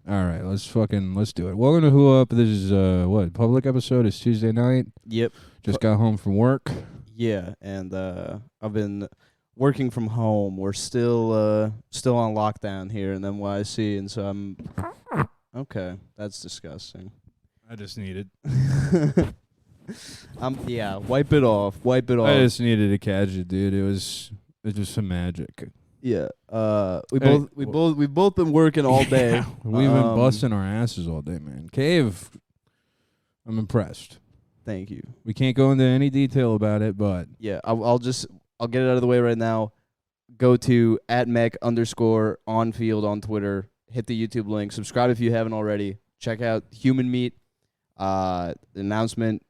All right, let's do it. Welcome to Who Up. This is what public episode? It's Tuesday night. Yep. Just got home from work. Yeah, and I've been working from home. We're still on lockdown here in NYC, and so I'm okay. That's disgusting. I just needed. Wipe it off. Wipe it off. I just needed to catch it, dude. It was some magic. Yeah. We Hey, we've both been working all day. We've been busting our asses all day, man. Cave, I'm impressed. Thank you. We can't go into any detail about it, but Yeah, I'll get it out of the way right now. Go to @mech_onfield on Twitter. Hit the YouTube link. Subscribe if you haven't already. Check out Human Meat. The announcement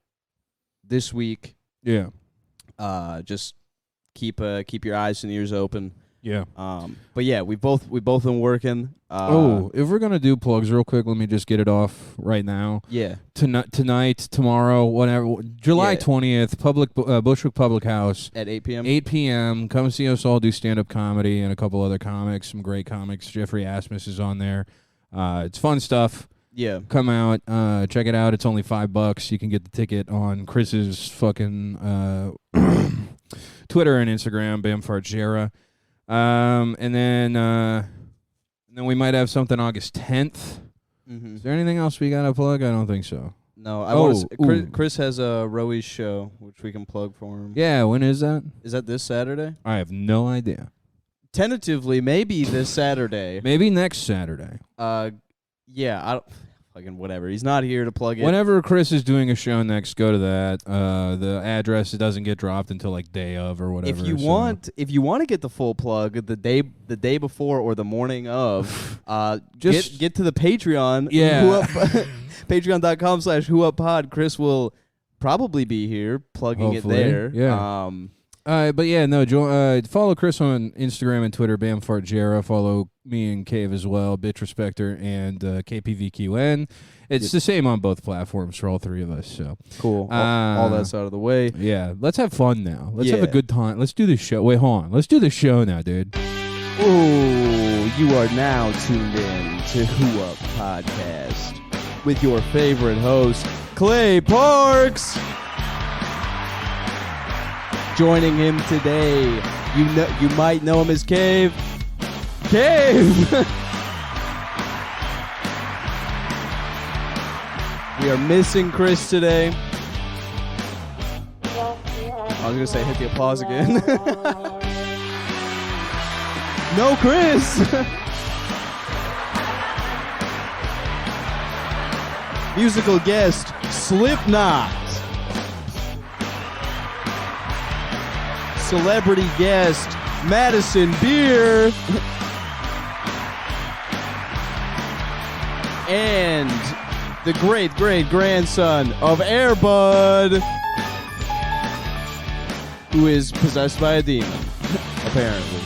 this week. yeah, Just keep your eyes and ears open. yeah. But yeah, we both been working. If we're gonna do plugs real quick, let me just get it off right now. Yeah. Tonight, tomorrow, whatever. July Yeah. 20th, Bushwick Public House, At 8 p.m. 8 p.m. Come see us all do stand-up comedy and a couple other comics, some great comics. Jeffrey Asmus is on there. It's fun stuff. Yeah. Come out, check it out. It's only $5. You can get the ticket on Chris's fucking Twitter and Instagram, Bamfartjera. And then we might have something August 10th. Mm-hmm. Is there anything else we gotta plug? I don't think so. No, I want to. ooh. Chris has a Rowie show, which we can plug for him. Yeah, when is that? Is that this Saturday? I have no idea. Tentatively, maybe this Saturday. Maybe next Saturday. Yeah, I don't fucking whatever. He's not here to plug it. Whenever Chris is doing a show next, go to that. The address, it doesn't get dropped until like day of or whatever. If you want to get the full plug the day before or the morning of, Just- get to the Patreon. Yeah. Patreon.com/whouppod. Chris will probably be here plugging Hopefully, it there. yeah. But yeah, no. Follow Chris on Instagram and Twitter, Bamfartjera. Follow me and Cave as well, Bitch Respecter and KPVQN. It's the same on both platforms for all three of us. So Cool. All that's out of the way. yeah, let's have fun now. Let's have a Yeah. good time. Let's do the show. Wait, hold on. Let's do the show now, dude. Ooh, you are now tuned in to Who Up Podcast with your favorite host, Clay Parks. Joining him today, you might know him as Cave. Cave! We are missing Chris today. I was going to say hit the applause again. No Chris! Musical guest, Slipknot. Celebrity guest, Madison Beer. And the great-great-grandson of Airbud, who is possessed by a demon, apparently.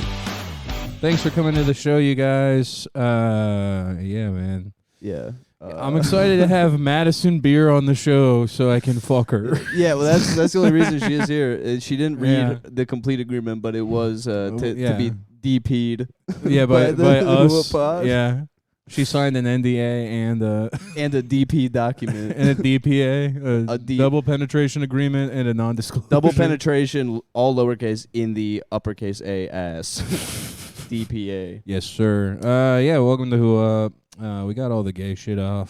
Thanks for coming to the show, you guys. Yeah, man. Yeah. I'm excited to have Madison Beer on the show so I can fuck her. Yeah, well, that's the only reason she is here. She didn't read Yeah. the complete agreement, but it was to yeah. be DP'd. Yeah, by the us. Pod. Yeah. She signed an NDA and And a DP document. and a DPA, A D- double penetration agreement, and a non-disclosure. Double penetration, all lowercase, in the uppercase A ass. DPA. Yes, sir. Yeah. Welcome to Who Up. We got all the gay shit up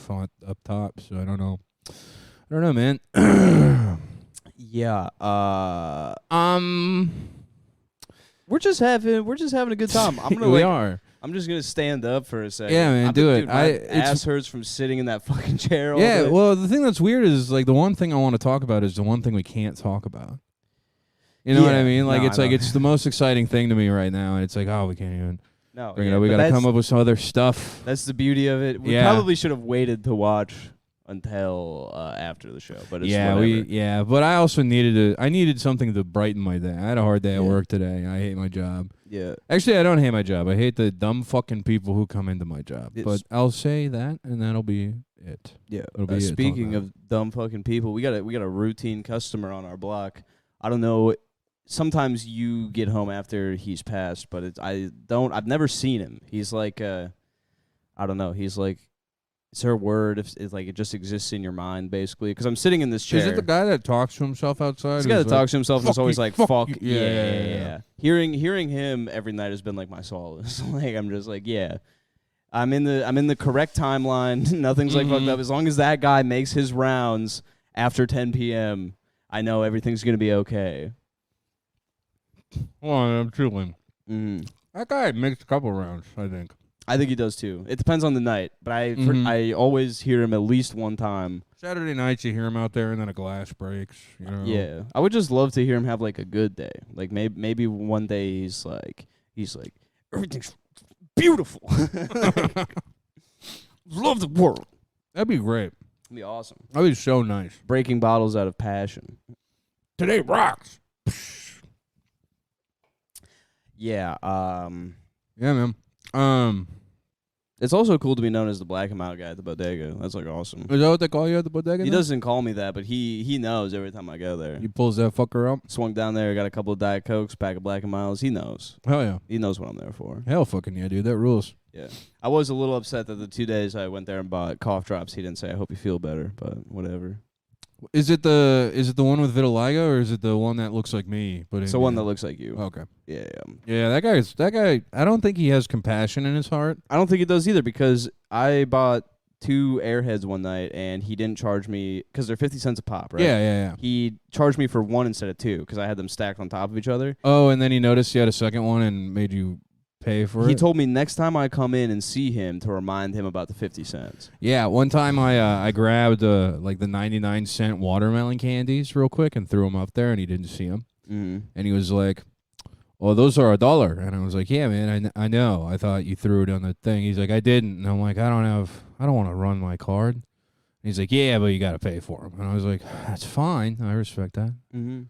top, so I don't know, man. Yeah. We're just having a good time. We are. I'm just gonna stand up for a second. Yeah, man, do it. Dude, my It's- ass hurts from sitting in that fucking chair all Yeah. day. Well, the thing that's weird is like the one thing I want to talk about is the one thing we can't talk about. You know what I Yeah. mean? Like No, it's I like know. it's the most exciting thing to me right now, and it's like, oh, we can't even No, bring it yeah, up. We but got to come that's- up with some other stuff. That's the beauty of it. We Yeah. probably should have waited to watch until after the show, but it's whatever. But I also needed something to brighten my day. I had a hard day at Yeah. work today. I hate my job. Yeah. Actually, I don't hate my job. I hate the dumb fucking people who come into my job. It's- But I'll say that, and that'll be it. Yeah. It'll be it, Speaking talk of dumb fucking people, we got a routine customer on our block. I don't know. Sometimes you get home after he's passed, but I've never seen him. He's like I don't know. He's like is there a word if like it just exists in your mind basically? Because I'm sitting in this chair. Is it the guy that talks to himself outside? This guy that talks to himself and is always like, fuck. Yeah. Hearing him every night has been like my solace. Like I'm just like, yeah. I'm in the correct timeline. Nothing's like fucked up. As long as that guy makes his rounds after 10 p.m., I know everything's gonna be okay. Hold on, I'm chewing. Mm. That guy makes a couple rounds, I think. I think he does too. It depends on the night, but I always hear him at least one time. Saturday nights you hear him out there, and then a glass breaks. You know? Yeah, I would just love to hear him have like a good day. Like maybe one day he's like everything's beautiful. Love the world. That'd be great. It'd be awesome. That'd be so nice. Breaking bottles out of passion. Today rocks. Yeah. Yeah, man. It's also cool to be known as the black and mild guy at the bodega. That's like awesome. Is that what they call you at the bodega? He now? doesn't call me that, but he knows every time I go there. He pulls that fucker up. Swung down there, got a couple of Diet Cokes, pack of Black and Milds. He knows. Hell yeah. He knows what I'm there for. Hell fucking yeah, dude. That rules. Yeah. I was a little upset that the 2 days I went there and bought cough drops, he didn't say, I hope you feel better, but whatever. Is it the one with vitiligo, or is it the one that looks like me? But It's the one that looks like you. Okay. Yeah. Yeah, that guy. I don't think he has compassion in his heart. I don't think he does either because I bought 2 Airheads one night and he didn't charge me because they're 50 cents a pop, right? Yeah. He charged me for 1 instead of 2 because I had them stacked on top of each other. Oh, and then he noticed you had a second one and made you pay for it. He told me next time I come in and see him to remind him about the 50 cents. Yeah, one time I grabbed like the 99-cent watermelon candies real quick and threw them up there, and he didn't see them. Mm-hmm. And he was like, "Oh, those are $1." And I was like, "Yeah, man, I know. I thought you threw it on the thing." He's like, "I didn't." And I'm like, "I don't want to run my card." And he's like, "Yeah, but you got to pay for them." And I was like, "That's fine. I respect that. Mm-hmm.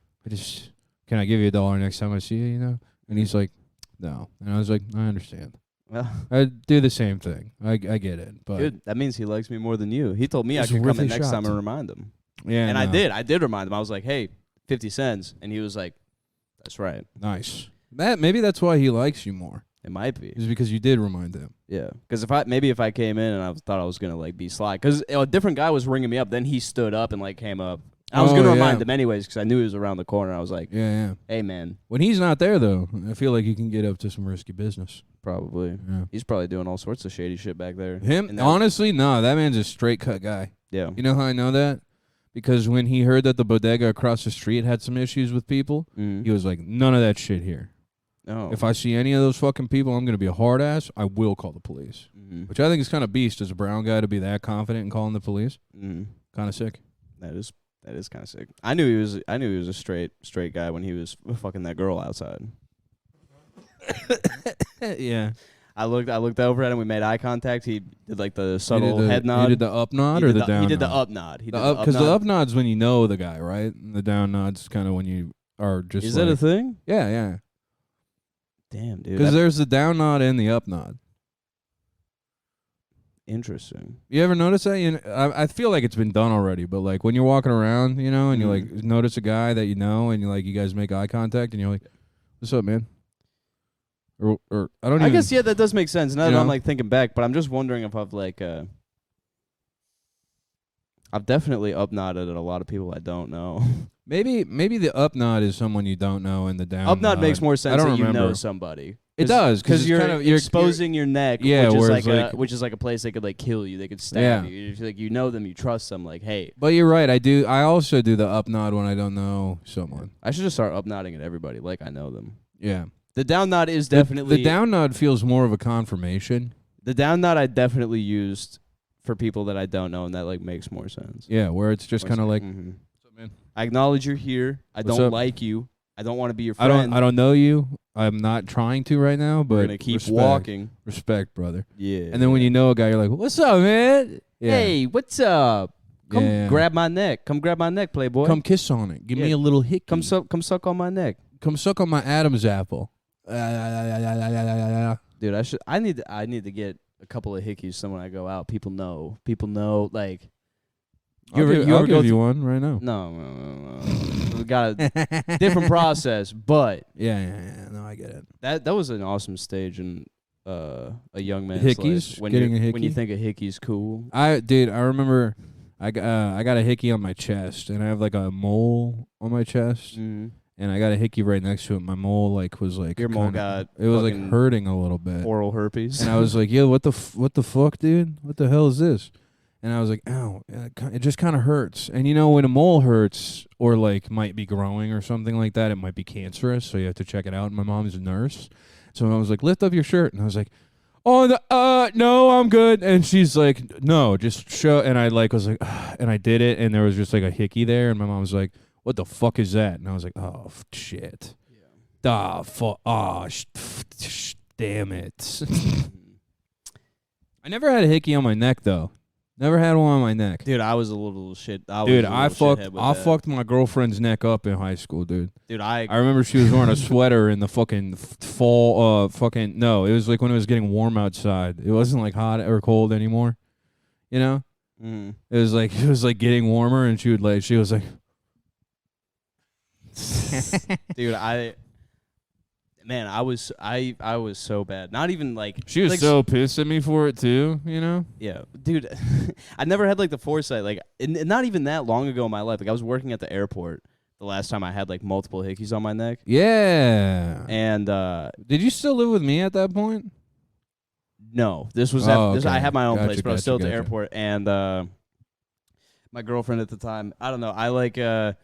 Can I give you $1 next time I see you, you know?" And he's like, "No." And I was like, "I understand. Well, I do the same thing. I get it." But good. That means he likes me more than you. He told me I He's could come in really next time shocked. and remind him. yeah, And no. I did. I did remind him. I was like, hey, 50 cents. And he was like, that's right. Nice. Maybe that's why he likes you more. It might be. Is because you did remind him. Yeah. Because if I came in and I thought I was going to like be sly. Because a different guy was ringing me up. Then he stood up and like came up. I was going to remind him anyways because I knew he was around the corner. I was like, Yeah. hey, man. When he's not there, though, I feel like you can get up to some risky business. Probably. Yeah. He's probably doing all sorts of shady shit back there. Him? Honestly, no. That man's a straight cut guy. Yeah. You know how I know that? Because when he heard that the bodega across the street had some issues with people, Mm-hmm. he was like, none of that shit here. Oh. If I see any of those fucking people, I'm going to be a hard ass. I will call the police. Mm-hmm. Which I think is kind of beast as a brown guy to be that confident in calling the police. Mm-hmm. Kind of sick. That is kind of sick. I knew he was a straight guy when he was fucking that girl outside. Yeah. I looked over at him. We made eye contact. He did like the subtle head nod. You did the up nod or the down nod? He did the up nod. Because the up nod's when you know the guy, right? And the down nod's kind of when you are just. Is that a thing? Yeah. Damn, dude. Because there's the down nod and the up nod. Interesting. You ever notice that? I feel like it's been done already, but like when you're walking around, you know, and you like notice a guy that you know, and you guys make eye contact, and you're like, "What's up, man?" Or I don't. I even, guess yeah, that does make sense. Now that I'm know? like thinking back, but I'm just wondering if I've like I've definitely up nodded at a lot of people I don't know. Maybe the up nod is someone you don't know, and the down Up nod makes more sense don't that you know remember. somebody. It does because you're kind of exposing your neck, Yeah, which is where like it's which is like a place they could like kill you, they could stab you. If you know them, you trust them. Like, hey, But you're right. I also do the up nod when I don't know someone. I should just start up nodding at everybody like I know them. Yeah. The down nod is definitely the down nod feels more of a confirmation. The down nod I definitely used for people that I don't know, and that like makes more sense. Yeah, where it's just kind of like, mhm. what's up, man? I acknowledge you're here. I What's don't up? like you. I don't want to be your friend. I don't know you. I'm not trying to right now, but We're gonna keep respect, walking. Respect, brother. Yeah. And then when you know a guy, you're like, "What's up, man? Yeah. Hey, what's up? Come Yeah. grab my neck. Come grab my neck, Playboy. Come kiss on it. Give me Yeah. a little hickey. Come suck on my neck, Come suck on my Adam's apple." dude. I need to get a couple of hickeys. So when I go out, people know. Like, I'll give you one right now. no. We got a different process, but Yeah. No, I get it. that was an awesome stage, and a young man's Hickeys? life? When Getting you a when you hickey? think a hickey's cool. I remember I got a hickey on my chest, and I have like a mole on my chest, Mm. and I got a hickey right next to it. My mole was like Your mole kinda- got it was like fucking hurting a little bit, oral herpes. and I was like, "Yo, what the fuck, dude? What the hell is this?" And I was like, "Ow, it just kind of hurts." And you know, when a mole hurts or like might be growing or something like that, it might be cancerous, so you have to check it out. And my mom's a nurse, so my mom was like, "Lift up your shirt," and I was like, "Oh, no, I'm good." And she's like, "No, just show." And I like was like, and I did it, and there was just like a hickey there, and my mom was like, "What the fuck is that?" And I was like, "Oh shit, fuck, damn it." I never had a hickey on my neck though. Never had one on my neck. Dude, I was a little shit. Dude, I fucked fucked my girlfriend's neck up in high school, dude. Dude, I remember she was wearing a sweater in the fucking fall. No, it was like when it was getting warm outside. It wasn't like hot or cold anymore. You know, it was like getting warmer, and she was like, dude, I was so bad. Not even like she was like, so pissed at me for it too. You know. Yeah, dude, I never had like the foresight. Like, and not even that long ago in my life. Like, I was working at the airport the last time I had like multiple hickeys on my neck. Yeah. And did you still live with me at that point? no, this was Okay. I had my own Gotcha, place, but I was still at the gotcha. airport. And my girlfriend at the time, I don't know, I like I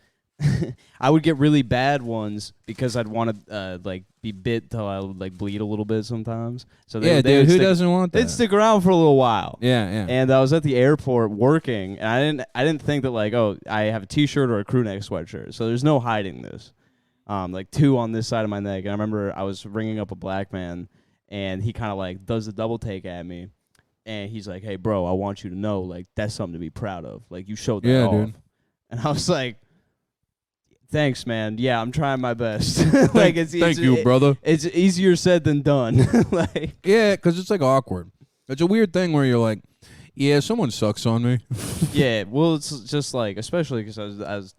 would get really bad ones because I'd want to like be bit till I would like bleed a little bit sometimes. So they Dude, would who doesn't want that? They'd stick around for a little while. Yeah, yeah. And I was at the airport working, and I didn't think that like, oh, I have a t-shirt or a crew neck sweatshirt, so there's no hiding this. Like two on this side of my neck, and I remember I was ringing up a black man, and he kind of like does the double take at me, and he's like, "Hey, bro, I want you to know, like, that's something to be proud of. Like, you showed that Yeah, off." dude. And I was like, "Thanks, man. Yeah, I'm trying my best." Like, Thank you, brother. It's easier said than done. Like, Yeah, because it's like awkward. It's a weird thing where you're like, yeah, someone sucks on me. yeah, well, it's just like, especially because I was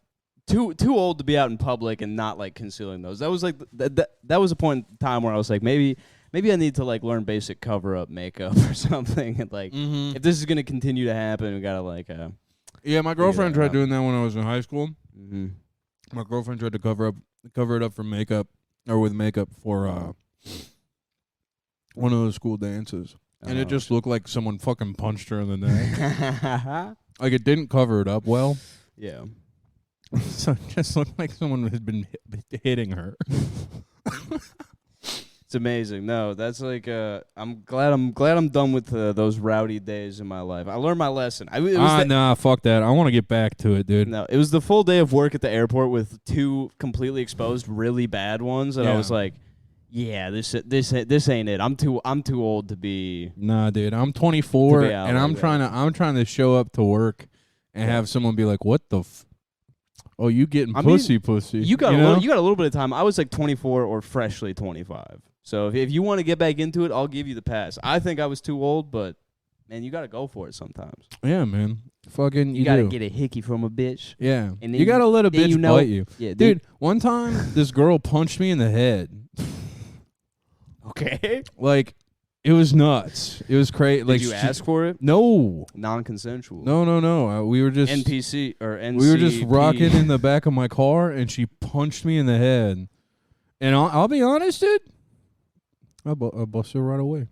too old to be out in public and not like concealing those. That was like that was a point in time where I was like, maybe I need to like learn basic cover up makeup or something. And like, if this is gonna continue to happen, we gotta like Yeah, my girlfriend that tried out. doing that when I was in high school. mm-hmm. My girlfriend tried to cover it up for makeup or with makeup for one of those school dances. And it just looked like someone fucking punched her in the neck. Like it didn't cover it up well. yeah. So it just looked like someone had been hitting her. It's amazing. No, that's like I'm glad I'm done with those rowdy days in my life. I learned my lesson. It was Nah, fuck that. I want to get back to it, dude. No, it was the full day of work at the airport with two completely exposed, really bad ones, and I Yeah. was like, "Yeah, this ain't it. I'm too old to be." Nah, dude. I'm 24 To be out and like I'm trying to show up to work and have someone be like, "What the Oh, you getting I mean, pussy. You got know? you got a little bit of time. I was like 24 or freshly 25. So if you want to get back into it, I'll give you the pass. I think I was too old, but man, you got to go for it sometimes. Yeah, man. Fucking You got to do. get a hickey from a bitch. Yeah. And then You got to let a then bitch you know- bite you. Yeah, Dude, one time this girl punched me in the head. Okay. Like, it was nuts. It was crazy. Did Like, you ask for it? No. Non-consensual. No. We were just NPC or NCP. we were just rocking in the back of my car, and she punched me in the head. And I'll be honest, dude. I bust her right away.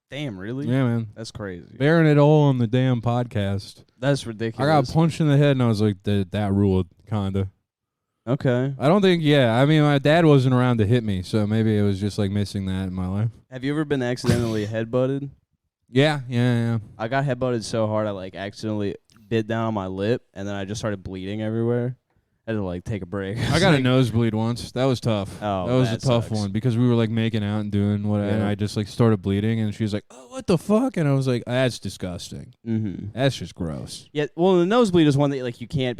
Damn, really? Yeah, man. That's crazy. Bearing it all on the damn podcast. That's I ridiculous. got punched in the head, and I was like, that ruled, kinda. Okay. I don't think, I mean, my dad wasn't around to hit me, so maybe it was just like missing that in my life. Have you ever been accidentally headbutted? Yeah. I got headbutted so hard I like accidentally bit down on my lip, and then I just started bleeding everywhere. I had to like take a break. I got a nosebleed once. That was tough. Oh, that was a that tough sucks. one because we were like making out and doing whatever, and Yeah. I just like started bleeding, and she was like, "Oh, what the fuck?" And I was like, "That's disgusting. Mm-hmm. That's just gross." Yeah, well, the nosebleed is one that like you can't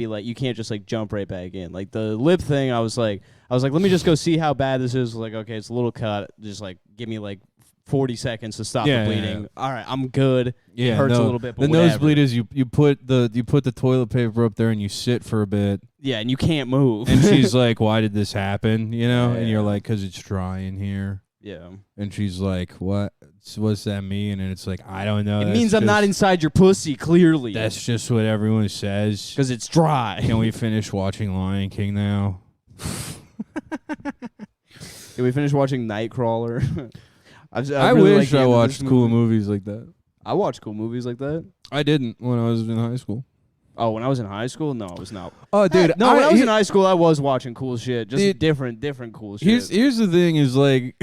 just like jump right back in. Like the lip thing, I was like, let me just go see how bad this is. Like, okay, it's a little cut. Just like give me like 40 seconds to stop Yeah, the yeah, bleeding. yeah. All right, I'm good. Yeah, it hurts no, a little bit, but the whatever. nosebleed is you put the toilet paper up there and you sit for a bit, Yeah, and you can't move. and she's like, "Why did this happen?" You know, and you're Yeah. like, "'Cause it's dry in here." Yeah. And she's like, what's that mean? And it's like, I don't know. It means I'm not inside your pussy, clearly. That's just what everyone says. Because it's dry. Can we finish watching Lion King now? Can we finish watching Nightcrawler? I really wish like I the end of watched this cool movie. movies like that. I watch cool movies like that. I didn't when I was in high school. Oh, when I was in high school? No, I was not. Oh, dude. No, when I was in high school, I was watching cool shit. Just different cool shit. Here's the thing is like,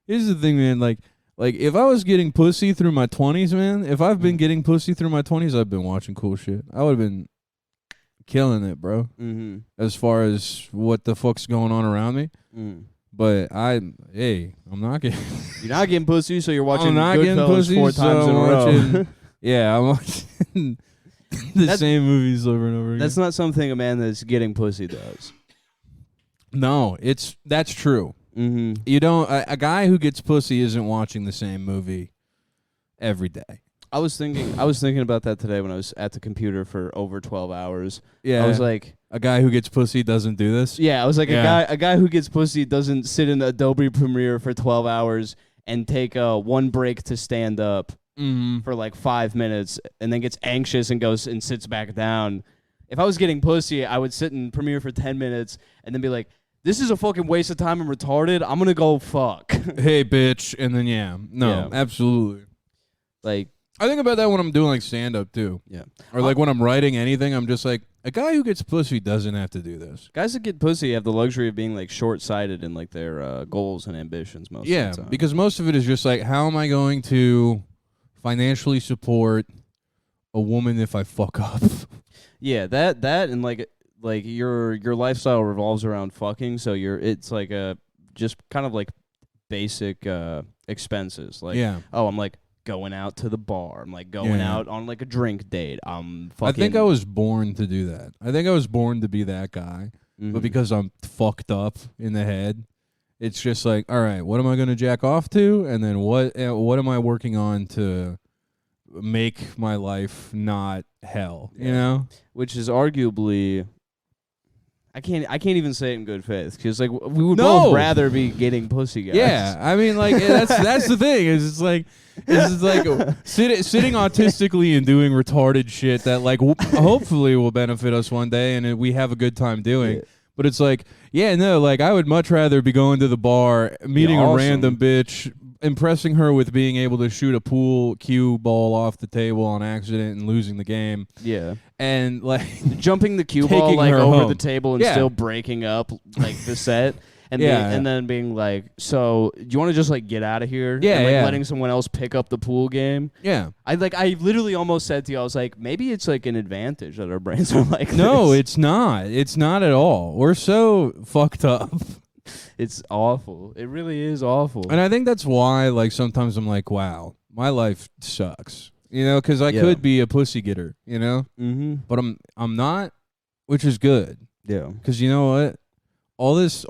here's the thing, man. Like if I was getting pussy through my 20s, man, if I've been getting pussy through my 20s, I've been watching cool shit. I would have been killing it, bro. Mm-hmm. As far as what the fuck's going on around me. Mm. But I'm not getting. You're not getting pussy, so you're watching I'm not getting Goodfellas pussy, 4 so times in a I'm row. watching- Yeah, I'm watching the same movies over and over again. That's not something a man that's getting pussy does. No, that's true. Mm-hmm. You don't. A guy who gets pussy isn't watching the same movie every day. I was thinking about that today when I was at the computer for over 12 hours. Yeah, I was like, a guy who gets pussy doesn't do this. yeah, I was like, Yeah. a guy who gets pussy doesn't sit in Adobe Premiere for 12 hours and take one break to stand up Mm-hmm. for like 5 minutes and then gets anxious and goes and sits back down. If I was getting pussy, I would sit in Premiere for 10 minutes and then be like, this is a fucking waste of time. I'm retarded. I'm gonna go fuck. Hey, bitch, and then Yeah. absolutely. Like, I think about that when I'm doing like stand up too. yeah. Or like when I'm writing anything, I'm just like, a guy who gets pussy doesn't have to do this. Guys that get pussy have the luxury of being like short-sighted in like their goals and ambitions most Yeah, of the time. because most of it is just like, how am I going to financially support a woman if I fuck up? Yeah, that and like your lifestyle revolves around fucking, so it's like a just kind of like basic expenses. Like, Yeah. oh, I'm like going out to the bar. I'm like going Yeah. out on like a drink date. I'm fucking. I think I was born to do that. I think I was born to be that guy. Mhm. But because I'm fucked up in the head, it's just like, all right, what am I going to jack off to? And then what am I working on to make my life not hell, you Yeah. know? which is arguably. I can't even say it in good faith because like we would No. both rather be getting pussy, guys. Yeah, I mean, like that's the thing. Is it's like sitting autistically and doing retarded shit that like hopefully will benefit us one day, and we have a good time doing. Yeah. But it's like, yeah, no, like I would much rather be going to the bar, meeting a awesome. random bitch, impressing her with being able to shoot a pool cue ball off the table on accident and losing the game, Yeah. and like Jumping the cue ball Taking like her over home. the table and Yeah. still breaking up like the set. And, Yeah, and then being like, so do you want to just like get out of here? Yeah, and, like, yeah. letting someone else pick up the pool game. yeah. I literally almost said to you, I was like, maybe it's like an advantage that our brains are like No, this. it's not. It's not at all. We're so fucked up. It's awful. It really is awful. And I think that's why, like, sometimes I'm like, wow, my life sucks. You know, because I Yeah. could be a pussy getter, you know? Mm-hmm. But I'm not, which is good. Yeah. Because you know what? All this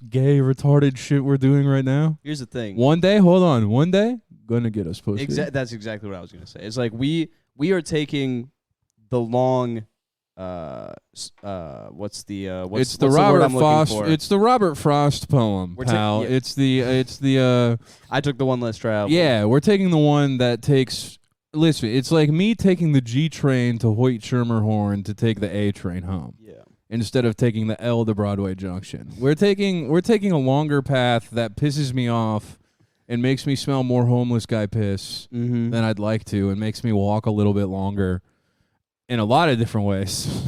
gay, retarded shit we're doing right now, Here's the thing. one day, gonna get us pussy. That's exactly what I was gonna say. It's like we are taking the long what's the what's It's what's the word Robert I'm looking Frost. for? It's the Robert Frost poem, We're pal. yeah. It's the I took the one less travel. yeah. We're taking the one that takes. Listen, it's like me taking the G train to Hoyt Schermerhorn to take the A train home, Yeah. instead of taking the L to Broadway Junction. We're taking a longer path that pisses me off and makes me smell more homeless guy piss Mm-hmm. than I'd like to, and makes me walk a little bit longer in a lot of different ways.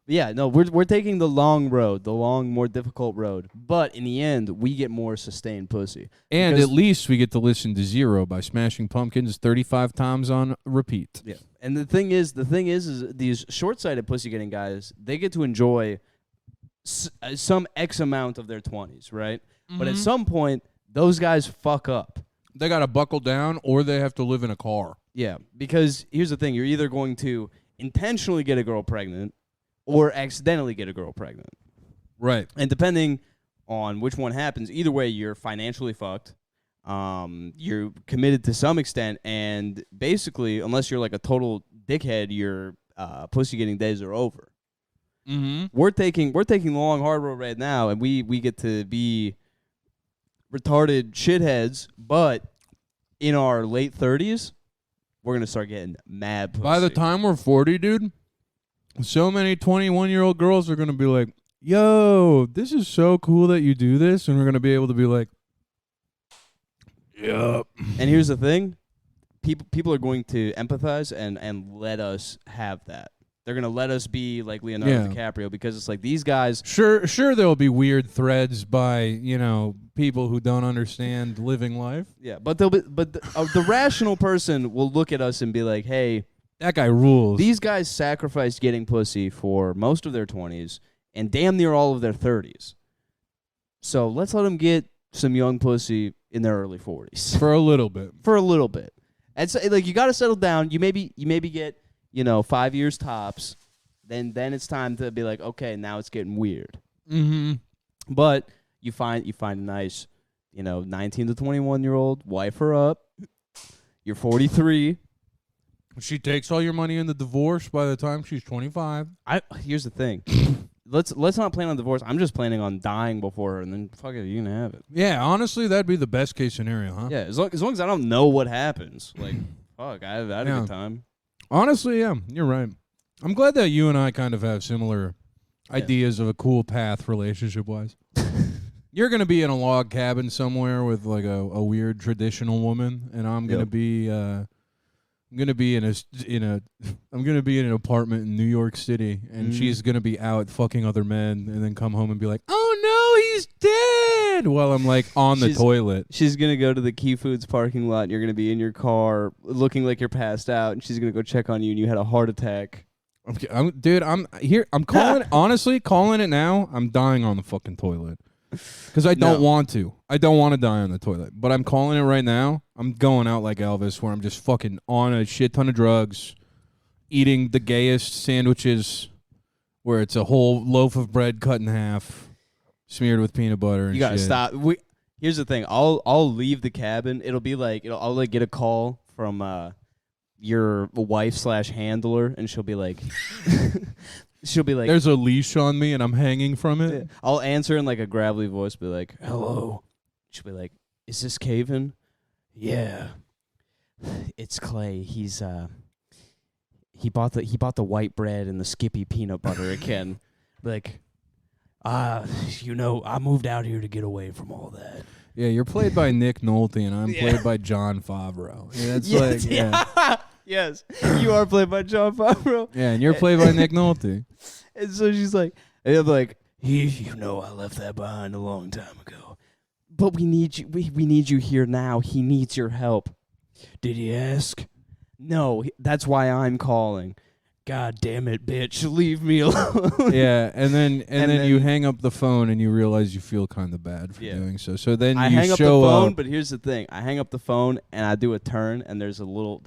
Yeah, no, we're taking the long road, the long, more difficult road. But in the end, we get more sustained pussy. And Because- at least we get to listen to Zero by Smashing Pumpkins 35 times on repeat. Yeah. And the thing is these short-sighted pussy-getting guys, they get to enjoy some X amount of their 20s, right? But at some point, those guys fuck up. They got to buckle down or they have to live in a car. Yeah, because here's the thing. You're either going to intentionally get a girl pregnant or accidentally get a girl pregnant. Right. And depending on which one happens, either way, you're financially fucked. You're committed to some extent, and basically, unless you're like a total dickhead, your pussy getting days are over. Mm-hmm. We're taking the long hard road right now, and we get to be retarded shitheads, but in our late 30s, we're going to start getting mad pussy. By the time we're 40, dude, so many 21-year-old girls are going to be like, yo, this is so cool that you do this. And we're going to be able to be like, yup. And here's the thing. People are going to empathize and let us have that. They're going to let us be like Leonardo DiCaprio because it's like these guys. Sure, there'll be weird threads by, people who don't understand living life. Yeah, but the rational person will look at us and be like, hey, that guy rules. These guys sacrificed getting pussy for most of their 20s and damn near all of their 30s. So let's let them get some young pussy in their early 40s. For a little bit. And so, like, you got to settle down. You maybe get, 5 years tops. Then it's time to be like, okay, now it's getting weird. Mm-hmm. But you find a nice, 19 to 21-year-old, wife her up. You're 43. She takes all your money in the divorce by the time she's 25. Here's the thing. Let's not plan on divorce. I'm just planning on dying before her, and then fuck it, you can have it. Yeah, honestly, that'd be the best case scenario, huh? Yeah, as long as I don't know what happens, like, fuck, I had a good time. Honestly, yeah, you're right. I'm glad that you and I kind of have similar ideas of a cool path relationship-wise. You're gonna be in a log cabin somewhere with like a weird traditional woman, and I'm gonna be I'm gonna be in an apartment in New York City, and she's gonna be out fucking other men, and then come home and be like, "Oh no, he's dead!" While I'm like on the toilet. She's gonna go to the Key Foods parking lot, and you're gonna be in your car looking like you're passed out, and she's gonna go check on you, and you had a heart attack. Dude, I'm here. I'm calling honestly calling it now. I'm dying on the fucking toilet. Because I don't want to. I don't want to die on the toilet. But I'm calling it right now. I'm going out like Elvis, where I'm just fucking on a shit ton of drugs, eating the gayest sandwiches, where it's a whole loaf of bread cut in half, smeared with peanut butter and You gotta shit. stop. Here's the thing. I'll leave the cabin. It'll be like I'll like get a call from your wife/handler, and she'll be like. She'll be like, there's a leash on me and I'm hanging from it. Yeah. I'll answer in like a gravelly voice, be like, hello. She'll be like, is this Caven? Yeah. It's Clay. He's he bought the white bread and the Skippy peanut butter again. Like, I moved out here to get away from all that. Yeah, you're played by Nick Nolte and I'm played by John Favreau. Yeah, that's Yes, you are played by John Favreau. Yeah, and you're played by Nick Nolte. And so she's like, and I'm like, I left that behind a long time ago. But we need you. We need you here now. He needs your help. Did he ask? No, that's why I'm calling. God damn it, bitch. Leave me alone. Yeah, and then you hang up the phone and you realize you feel kind of bad for doing so. So then I you hang up the show phone, up. but here's the thing. I hang up the phone and I do a turn, and there's a little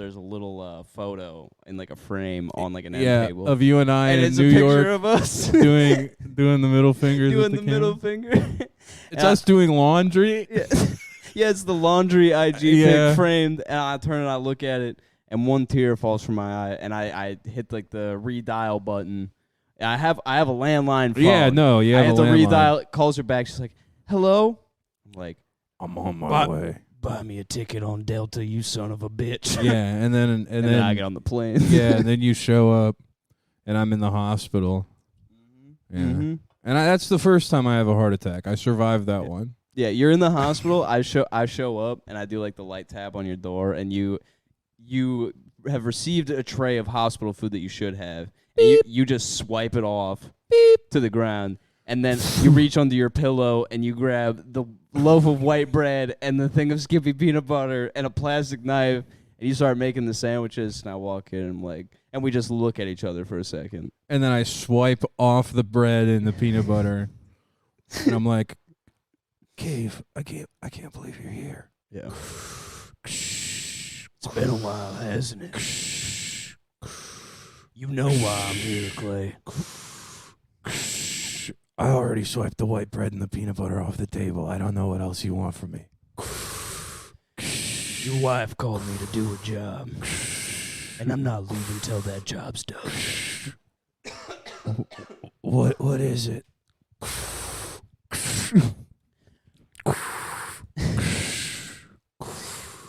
photo in like a frame on like an end table. Of you and I and in it's New a picture York of us doing the middle fingers. doing with the camera. middle finger. It's us doing laundry. Yeah, it's the laundry IG Yeah. pic framed, and I turn and I look at it, and one tear falls from my eye, and I hit like the redial button. And I have a landline phone. Yeah, no, you I have hit a the landline. redial. It calls her back. She's like, "Hello." I'm like, I'm on my way. "Buy me a ticket on Delta, you son of a bitch." Yeah, and then and then I get on the plane. yeah, and then you show up, and I'm in the hospital. Yeah, Mm-hmm. and that's the first time I have a heart attack. I survived that one. Yeah, you're in the hospital. I show up and I do like the light tap on your door, and you have received a tray of hospital food that you should have. And you just swipe it off to the ground, and then you reach under your pillow and you grab the loaf of white bread and the thing of Skippy peanut butter and a plastic knife, and you start making the sandwiches. And I walk in and I'm like, and we just look at each other for a second. And then I swipe off the bread and the peanut butter, and I'm like, Cave, I can't believe you're here. Yeah. It's been a while, hasn't it? You know why I'm here, Clay. I already swiped the white bread and the peanut butter off the table. I don't know what else you want from me. Your wife called me to do a job, and I'm not leaving till that job's done. What is it?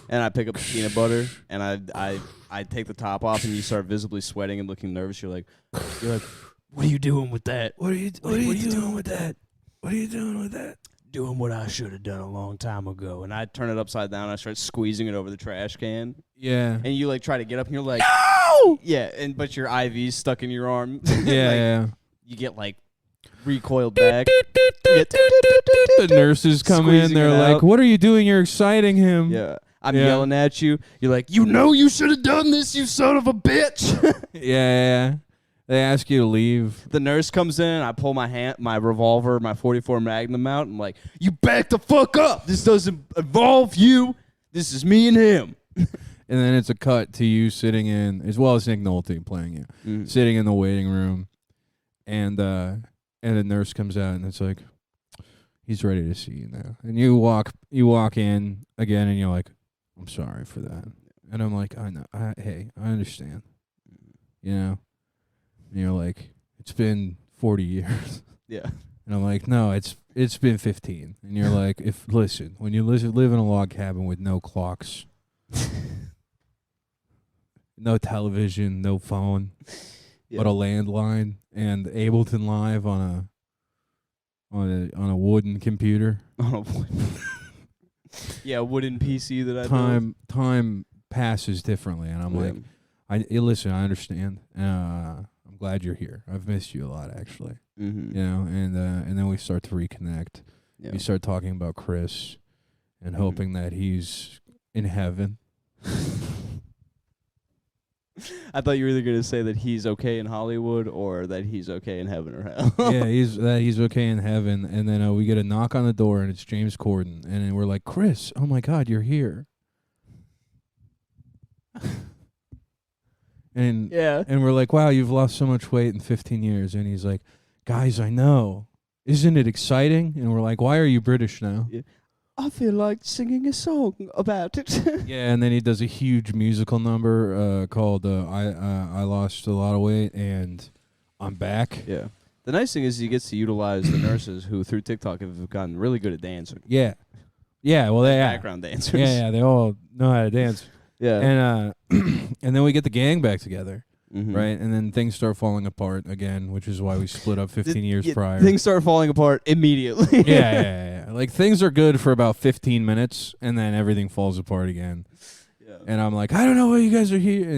And I pick up the peanut butter, and I take the top off, and you start visibly sweating and looking nervous. You're like, what are you doing with that? What are you doing with that? What are you doing with that? Doing what I should have done a long time ago. And I turn it upside down. And I start squeezing it over the trash can. Yeah. And you like try to get up, and you're like, No! yeah. And but your IV's stuck in your arm. Yeah. You get like recoiled back. The nurses come in. Squeezing They're it like, out. "What are you doing? You're exciting him." Yeah. I'm Yeah. yelling at you. You're like, you should have done this, you son of a bitch. Yeah. They ask you to leave. The nurse comes in. I pull my revolver, my 44 Magnum out. I'm like, you back the fuck up. This doesn't involve you. This is me and him. And then it's a cut to you sitting in, as well as Nick Nolte playing you, sitting in the waiting room, and the nurse comes out, and it's like, he's ready to see you now. And you walk in again, and you're like, I'm sorry for that. And I'm like, I know, hey, I understand, you know. And you're like, it's been 40 years. Yeah. And I'm like, no, it's been 15. And you're like, listen, when you live in a log cabin with no clocks, no television, no phone, but a landline and Ableton Live on a wooden computer. Yeah, wooden PC that I Time passes differently, and I'm like, listen, I understand. I'm glad you're here. I've missed you a lot, actually. Mm-hmm. You know, and then we start to reconnect. Yeah. We start talking about Chris, and hoping that he's in heaven. I thought you were either going to say that he's okay in Hollywood or that he's okay in heaven or hell. Yeah, he's okay in heaven, and then we get a knock on the door, and it's James Corden, and then we're like, Chris, oh my God, you're here. And we're like, wow, you've lost so much weight in 15 years, and he's like, guys, I know, isn't it exciting? And we're like, why are you British now? Yeah. I feel like singing a song about it. Yeah, and then he does a huge musical number called I Lost a Lot of Weight and I'm Back. Yeah. The nice thing is he gets to utilize the nurses who through TikTok have gotten really good at dancing. Yeah. Yeah, well they background dancers. Yeah, they all know how to dance. Yeah. And and then we get the gang back together. Mm-hmm. Right, and then things start falling apart again, which is why we split up 15 years prior. Things start falling apart immediately. Yeah. Like things are good for about 15 minutes, and then everything falls apart again. Yeah. And I'm like, I don't know why you guys are here.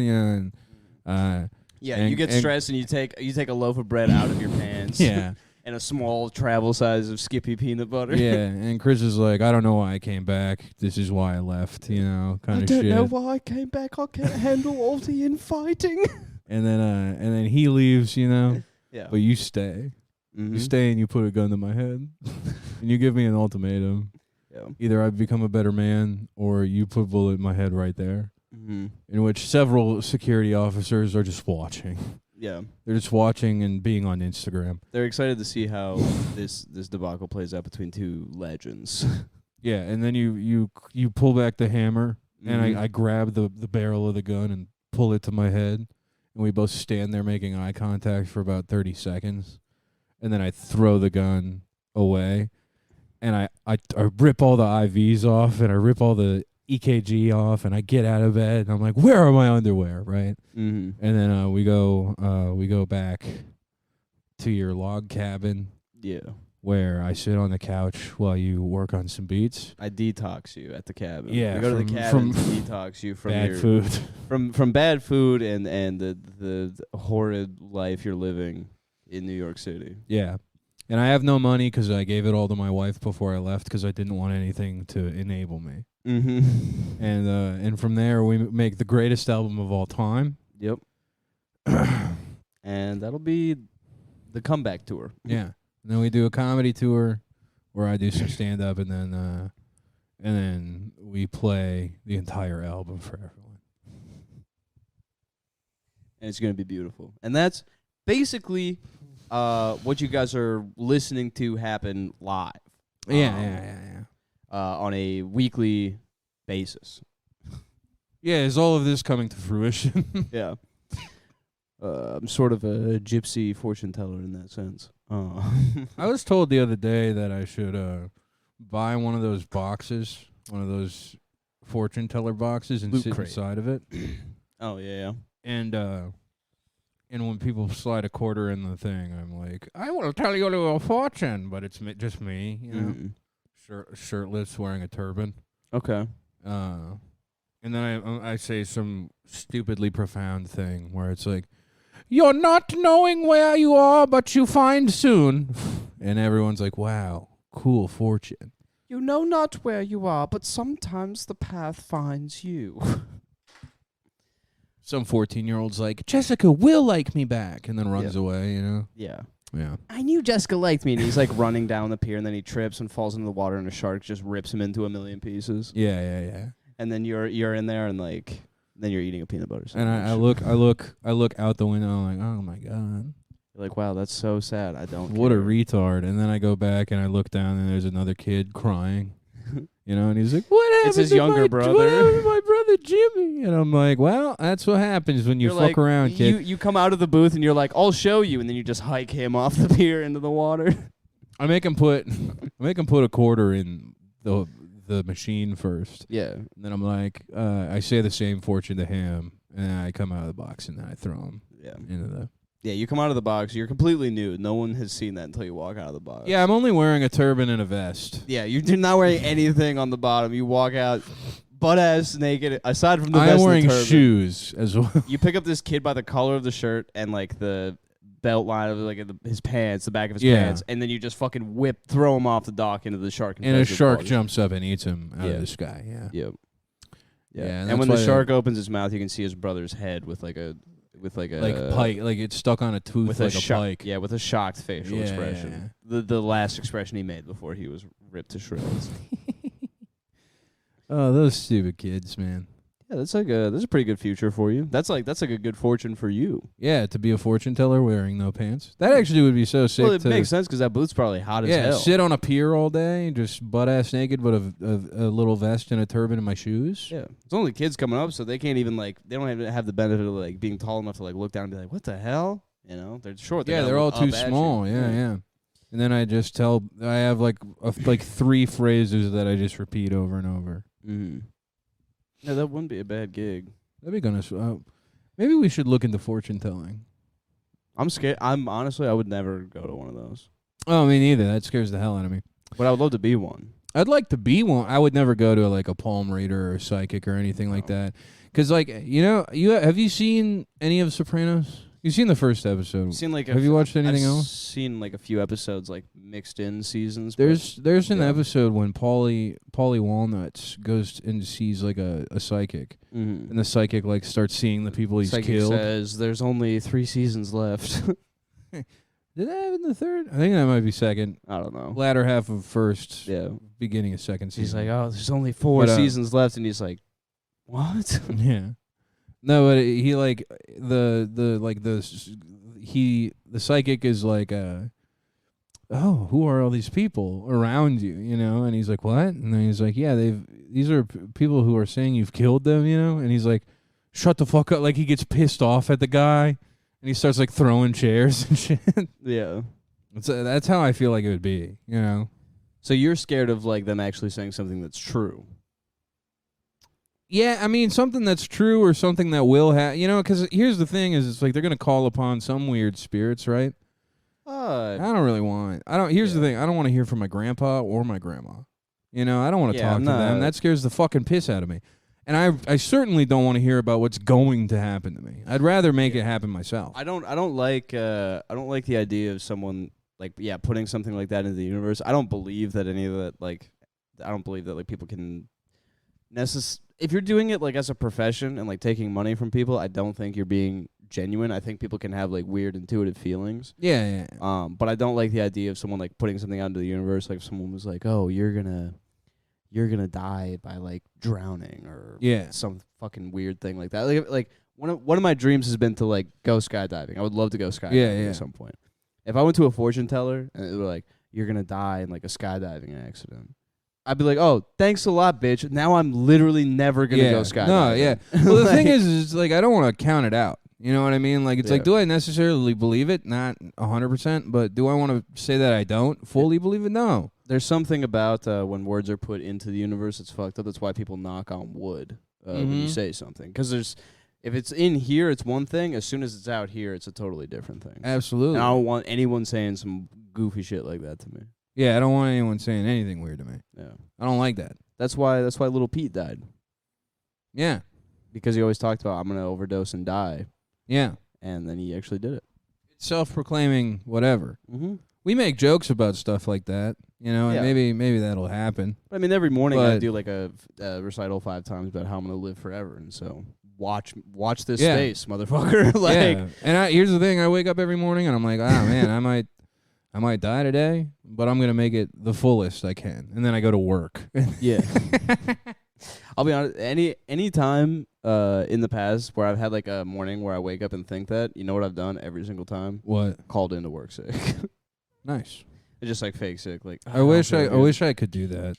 And, you get stressed, and you take a loaf of bread out of your pants. Yeah. And a small travel size of Skippy peanut butter. Yeah, and Chris is like, I don't know why I came back. This is why I left. You know, kind of shit. I don't know why I came back. I can't handle all the infighting. And then he leaves, you know. Yeah. But you stay. Mm-hmm. You stay and you put a gun to my head. And you give me an ultimatum. Yeah. Either I become a better man or you put a bullet in my head right there. Mm-hmm. In which several security officers are just watching. Yeah. They're just watching and being on Instagram. They're excited to see how this debacle plays out between two legends. Yeah, and then you pull back the hammer, Mm-hmm. and I grab the barrel of the gun and pull it to my head. And we both stand there making eye contact for about 30 seconds. And then I throw the gun away. And I rip all the IVs off, and I rip all the EKG off, and I get out of bed, and I'm like, where are my underwear, right? Mm-hmm. And then we go back to your log cabin. Yeah. Where I sit on the couch while you work on some beats. I detox you at the cabin. Yeah, we go to the cabin to detox you from bad food. From bad food and the horrid life you're living in New York City. Yeah. And I have no money because I gave it all to my wife before I left because I didn't want anything to enable me. Mm-hmm. And from there we make the greatest album of all time. Yep. And that'll be the comeback tour. Yeah. And then we do a comedy tour where I do some stand up, and then we play the entire album for everyone. And it's gonna be beautiful. And that's basically what you guys are listening to happen live. Yeah. On a weekly basis. Yeah, is all of this coming to fruition? Yeah. I'm sort of a gypsy fortune teller in that sense. I was told the other day that I should buy one of those boxes, one of those fortune teller boxes and Loot sit crate. inside of it. Oh yeah. And when people slide a quarter in the thing, I'm like, I will tell you a little fortune, but it's just me, you know, shirtless, wearing a turban. Okay. And then I say some stupidly profound thing where it's like, you're not knowing where you are, but you find soon. And everyone's like, wow, cool fortune. You know not where you are, but sometimes the path finds you. Some 14-year-old's like, Jessica will like me back, and then runs away, you know? Yeah. Yeah. I knew Jessica liked me, and he's like running down the pier, and then he trips and falls into the water, and a shark just rips him into a million pieces. Yeah. And then you're in there, and like then you're eating a peanut butter And sandwich. I look out the window, I'm like, oh my God. You're like, wow, that's so sad. I don't. What a care. retard. And then I go back and I look down and there's another kid crying. You know, and he's like, what happened It's his to younger my, brother. What happened to my brother Jimmy? And I'm like, well, that's what happens when you You're fuck like, around, kid. You come out of the booth and you're like, I'll show you, and then you just hike him off the pier into the water. I make him put a quarter in the machine first. Yeah. And then I'm like, I say the same fortune to him, and then I come out of the box and then I throw him Yeah. into the. Yeah, you come out of the box, you're completely nude. No one has seen that until you walk out of the box. Yeah, I'm only wearing a turban and a vest. Yeah, you're not wearing anything on the bottom. You walk out butt ass naked, aside from the I'm vest wearing and the turban. shoes as well. You pick up this kid by the collar of the shirt and like the belt line of like his pants, the back of his pants, and then you just fucking throw him off the dock into the shark. And a shark jumps up and eats him out Yeah. of the sky. Yeah. Yep. Yeah. and And when that's the why shark opens his mouth, you can see his brother's head with like a pike, like it's stuck on a tooth with like a shock, pike. yeah, with a shocked facial expression. The last expression he made before he was ripped to shreds. Oh, those stupid kids, man. Yeah, that's a pretty good future for you. That's like a good fortune for you. Yeah, to be a fortune teller wearing no pants. That actually would be so sick. Well, it to, makes sense because that boot's probably hot as hell. sit on a pier all day, just butt ass naked, but a little vest and a turban in my shoes. Yeah, it's only kids coming up, so they can't even they don't even have the benefit of like being tall enough to like look down and be like, what the hell? You know, they're short. Yeah, they're all too small. Yeah. And then I just I have like 3 phrases that I just repeat over and over. Mm-hmm. Yeah, that wouldn't be a bad gig. That'd be gonna. Maybe we should look into fortune telling. I'm scared. I would never go to one of those. Oh, me neither. That scares the hell out of me. But I would love to be one. I'd like to be one. I would never go to like a palm reader or a psychic or anything like that. Because have you seen any of Sopranos? You've seen the first episode. Have you watched anything I've else? Seen like a few episodes, like mixed in seasons. There's an episode when Paulie Walnuts goes and sees like a psychic, and the psychic like starts seeing the people he's psychic killed. says there's only 3 seasons left. Did that happen in the third? I think that might be second. I don't know. Latter half of first. Yeah. Beginning of second season. He's like, oh, there's only 4 seasons left, and he's like, what? Yeah. No, but he like the psychic is like oh, who are all these people around you, you know? And he's like, what? And then he's like, yeah, these are people who are saying you've killed them, you know? And he's like, shut the fuck up. Like he gets pissed off at the guy and he starts like throwing chairs and shit. Yeah. That's how I feel like it would be, you know? So you're scared of like them actually saying something that's true. Yeah, I mean, something that's true or something that will happen, you know, because here's the thing is it's like they're going to call upon some weird spirits, right? I don't really want. Here's the thing. I don't want to hear from my grandpa or my grandma. You know, I don't want to talk to them. That scares the fucking piss out of me. And I certainly don't want to hear about what's going to happen to me. I'd rather make it happen myself. I don't like the idea of someone putting something like that into the universe. I don't believe that any of that I don't believe that people can if you're doing it like as a profession and like taking money from people, I don't think you're being genuine. I think people can have like weird intuitive feelings. Yeah. But I don't like the idea of someone like putting something out into the universe. Like if someone was like, "Oh, you're gonna die by like drowning," or some fucking weird thing like that. Like one of my dreams has been to like go skydiving. I would love to go skydiving at some point. If I went to a fortune teller and it were like, "You're gonna die in like a skydiving accident," I'd be like, "Oh, thanks a lot, bitch. Now I'm literally never gonna go skydiving." No, yeah. Well, the thing is like I don't want to count it out. You know what I mean? Like, it's like, do I necessarily believe it? Not 100%, but do I want to say that I don't fully believe it? No. There's something about when words are put into the universe, it's fucked up. That's why people knock on wood when you say something. Because if it's in here, it's one thing. As soon as it's out here, it's a totally different thing. Absolutely. And I don't want anyone saying some goofy shit like that to me. Yeah, I don't want anyone saying anything weird to me. Yeah. I don't like that. That's why little Pete died. Yeah. Because he always talked about, I'm going to overdose and die. Yeah. And then he actually did it. Self-proclaiming whatever. Mm-hmm. We make jokes about stuff like that, you know, and Yeah. maybe that'll happen. I mean, every morning I But- do like a recital 5 times about how I'm going to live forever. And so watch this Yeah. space, motherfucker. Like, yeah. And here's the thing, I wake up every morning and I'm like, oh man, I might die today, but I'm going to make it the fullest I can. And then I go to work. yeah. I'll be honest, any time in the past where I've had like a morning where I wake up and think that, you know what I've done every single time? What? Called into work sick. Nice. It's just like fake sick. Like I wish I could do that.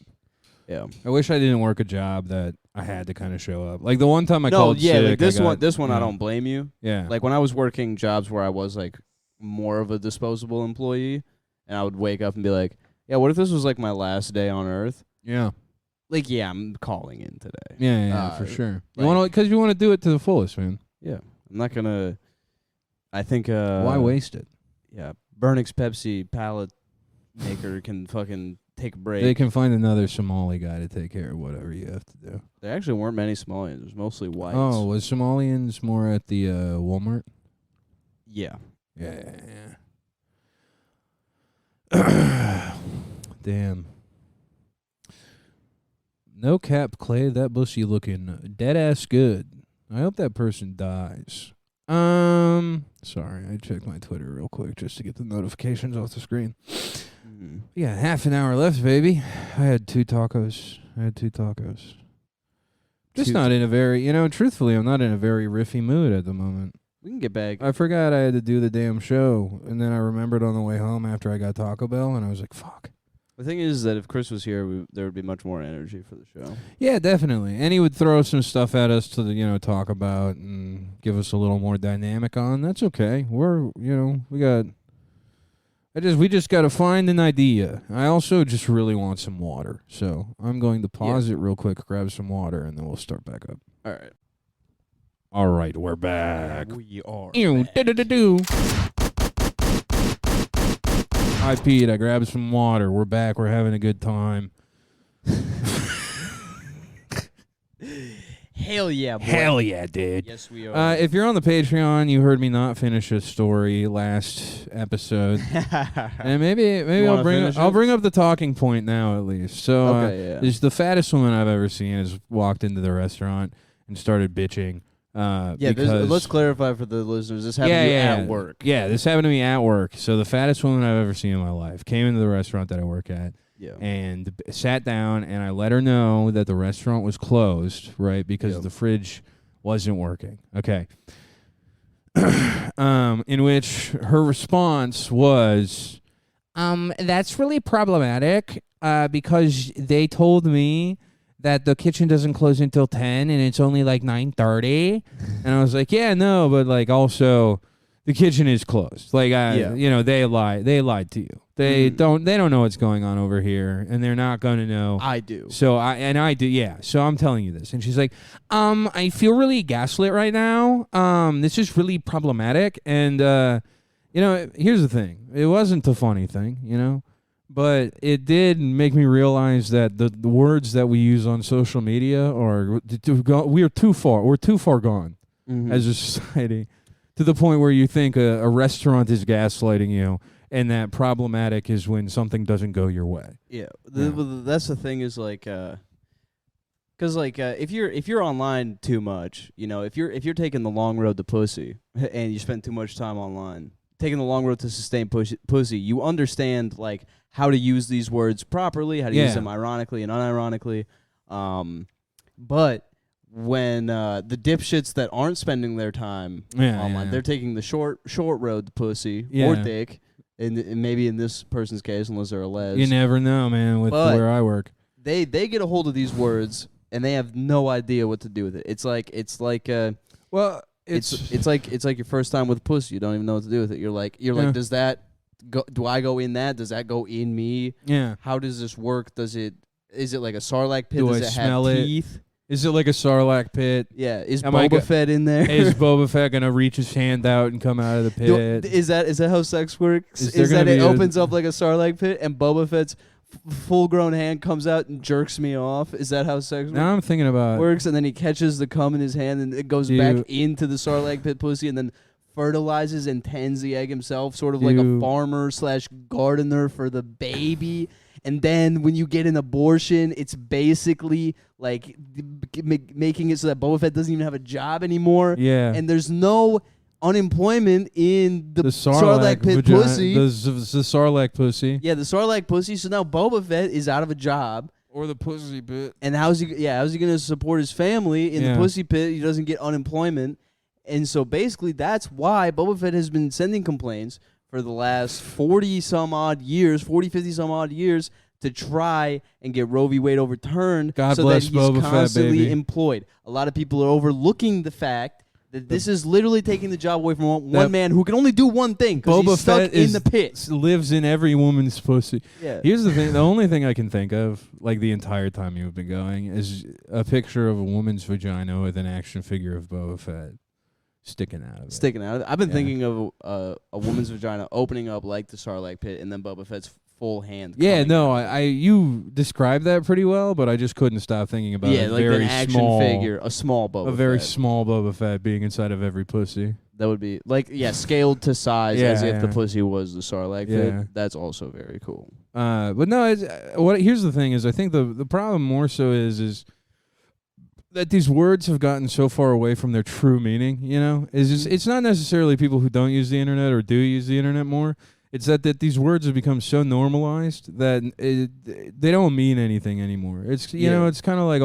Yeah. I wish I didn't work a job that I had to kind of show up. Like the one time I No, called yeah, sick, like this I got, one. This one, I you know, don't blame you. Yeah. Like when I was working jobs where I was like more of a disposable employee, and I would wake up and be like, "Yeah, what if this was like my last day on Earth?" Yeah. Like, yeah, I'm calling in today. Yeah, for sure. You like- want to, because you want to do it to the fullest, man. Yeah, I'm not gonna. I think. Why waste it? Yeah, Burnix Pepsi pallet maker can fucking take a break. They can find another Somali guy to take care of whatever you have to do. There actually weren't many Somalians. It was mostly whites. Oh, was Somalians more at the Walmart? Yeah. Yeah. Damn. No cap, Clay. That bussy looking dead ass good. I hope that person dies. Sorry, I checked my Twitter real quick just to get the notifications off the screen. Mm. Yeah, half an hour left, baby. I had 2 tacos. Just not in a very, truthfully, I'm not in a very riffy mood at the moment. We can get back. I forgot I had to do the damn show, and then I remembered on the way home after I got Taco Bell, and I was like, fuck. The thing is that if Chris was here, there would be much more energy for the show. Yeah, definitely. And he would throw some stuff at us to, talk about and give us a little more dynamic on. That's okay. We just got to find an idea. I also just really want some water. So I'm going to pause it real quick, grab some water, and then we'll start back up. All right. All right, we're back. We are. Ew, do. I peed. I grabbed some water. We're back. We're having a good time. Hell yeah, boy. Hell yeah, dude. Yes, we are. If you're on the Patreon, you heard me not finish a story last episode, and maybe wanna finish I'll it? bring up the talking point now at least. So, Okay, yeah. is the fattest woman I've ever seen has walked into the restaurant and started bitching. Yeah, because let's clarify for the listeners. This happened to you at work. Yeah, this happened to me at work. So the fattest woman I've ever seen in my life came into the restaurant that I work at. Yeah. And sat down, and I let her know that the restaurant was closed, right, because the fridge wasn't working. Okay. In which her response was, that's really problematic because they told me that the kitchen doesn't close until 10 and it's only like 9:30. And I was like, yeah, no, but like also the kitchen is closed. Like, they lied to you. They don't know what's going on over here, and they're not going to know. I do. So I do, yeah. So I'm telling you this. And she's like, I feel really gaslit right now. This is really problematic. And, here's the thing. It wasn't the funny thing, but it did make me realize that the words that we use on social media we're too far gone as a society, to the point where you think a restaurant is gaslighting you. And that problematic is when something doesn't go your way. Yeah, that's the thing is like, because if you're online too much, if you're taking the long road to pussy and you spend too much time online, taking the long road to sustain pussy, you understand like how to use these words properly, how to use them ironically and unironically, but when the dipshits that aren't spending their time online, they're taking the short road to pussy or dick. And maybe in this person's case, unless they're a les. You never know, man, with where I work. They get a hold of these words, and they have no idea what to do with it. It's like well, it's like your first time with pussy. You don't even know what to do with it. You're like, Yeah. does that go? Do I go in that? Does that go in me? Yeah. How does this work? Is it like a Sarlacc pit? Do Does I it smell have it? teeth? Is it like a Sarlacc pit? Yeah. Is Am I Boba Fett in there? Is Boba Fett gonna reach his hand out and come out of the pit? Is that how sex works? Is there Is gonna that it be a- opens up like a Sarlacc pit and Boba Fett's full-grown hand comes out and jerks me off? Is that how sex Now I'm thinking about works? And then he catches the cum in his hand and it goes back into the Sarlacc pit pussy and then fertilizes and tends the egg himself, sort of like a farmer / gardener for the baby. And then when you get an abortion, it's basically like making it so that Boba Fett doesn't even have a job anymore. Yeah. And there's no unemployment in the Sarlacc pit vagina- pussy. The Sarlacc pussy. Yeah, the Sarlacc pussy. So now Boba Fett is out of a job. Or the pussy pit. And how's he gonna support his family in the pussy pit? He doesn't get unemployment. And so basically that's why Boba Fett has been sending complaints for the last 50 some odd years to try and get Roe v. Wade overturned. God so bless that he's Boba Fett, constantly baby. employed. A lot of people are overlooking the fact that this is literally taking the job away from one That man who can only do one thing because Boba he's stuck Fett in the pit. lives in every woman's pussy. Yeah. Here's the thing. The only thing I can think of, like the entire time you've been going, is a picture of a woman's vagina with an action figure of Boba Fett sticking out of it. Sticking out. I've been Yeah. thinking of a woman's vagina opening up like the Sarlacc pit and then Boba Fett's full hand. Yeah, coming no, out. I you described that pretty well, but I just couldn't stop thinking about Yeah, a like very an action small figure, a small Boba a very Fett. small Boba Fett being inside of every pussy. That would be like scaled to size as Yeah, if the yeah. pussy was the Sarlacc Yeah. pit. That's also very cool. But no, it's, here's the thing is I think the problem more so is that these words have gotten so far away from their true meaning, you know? It's not necessarily people who don't use the internet or do use the internet more. It's that these words have become so normalized that they don't mean anything anymore. It's you know, it's kind of like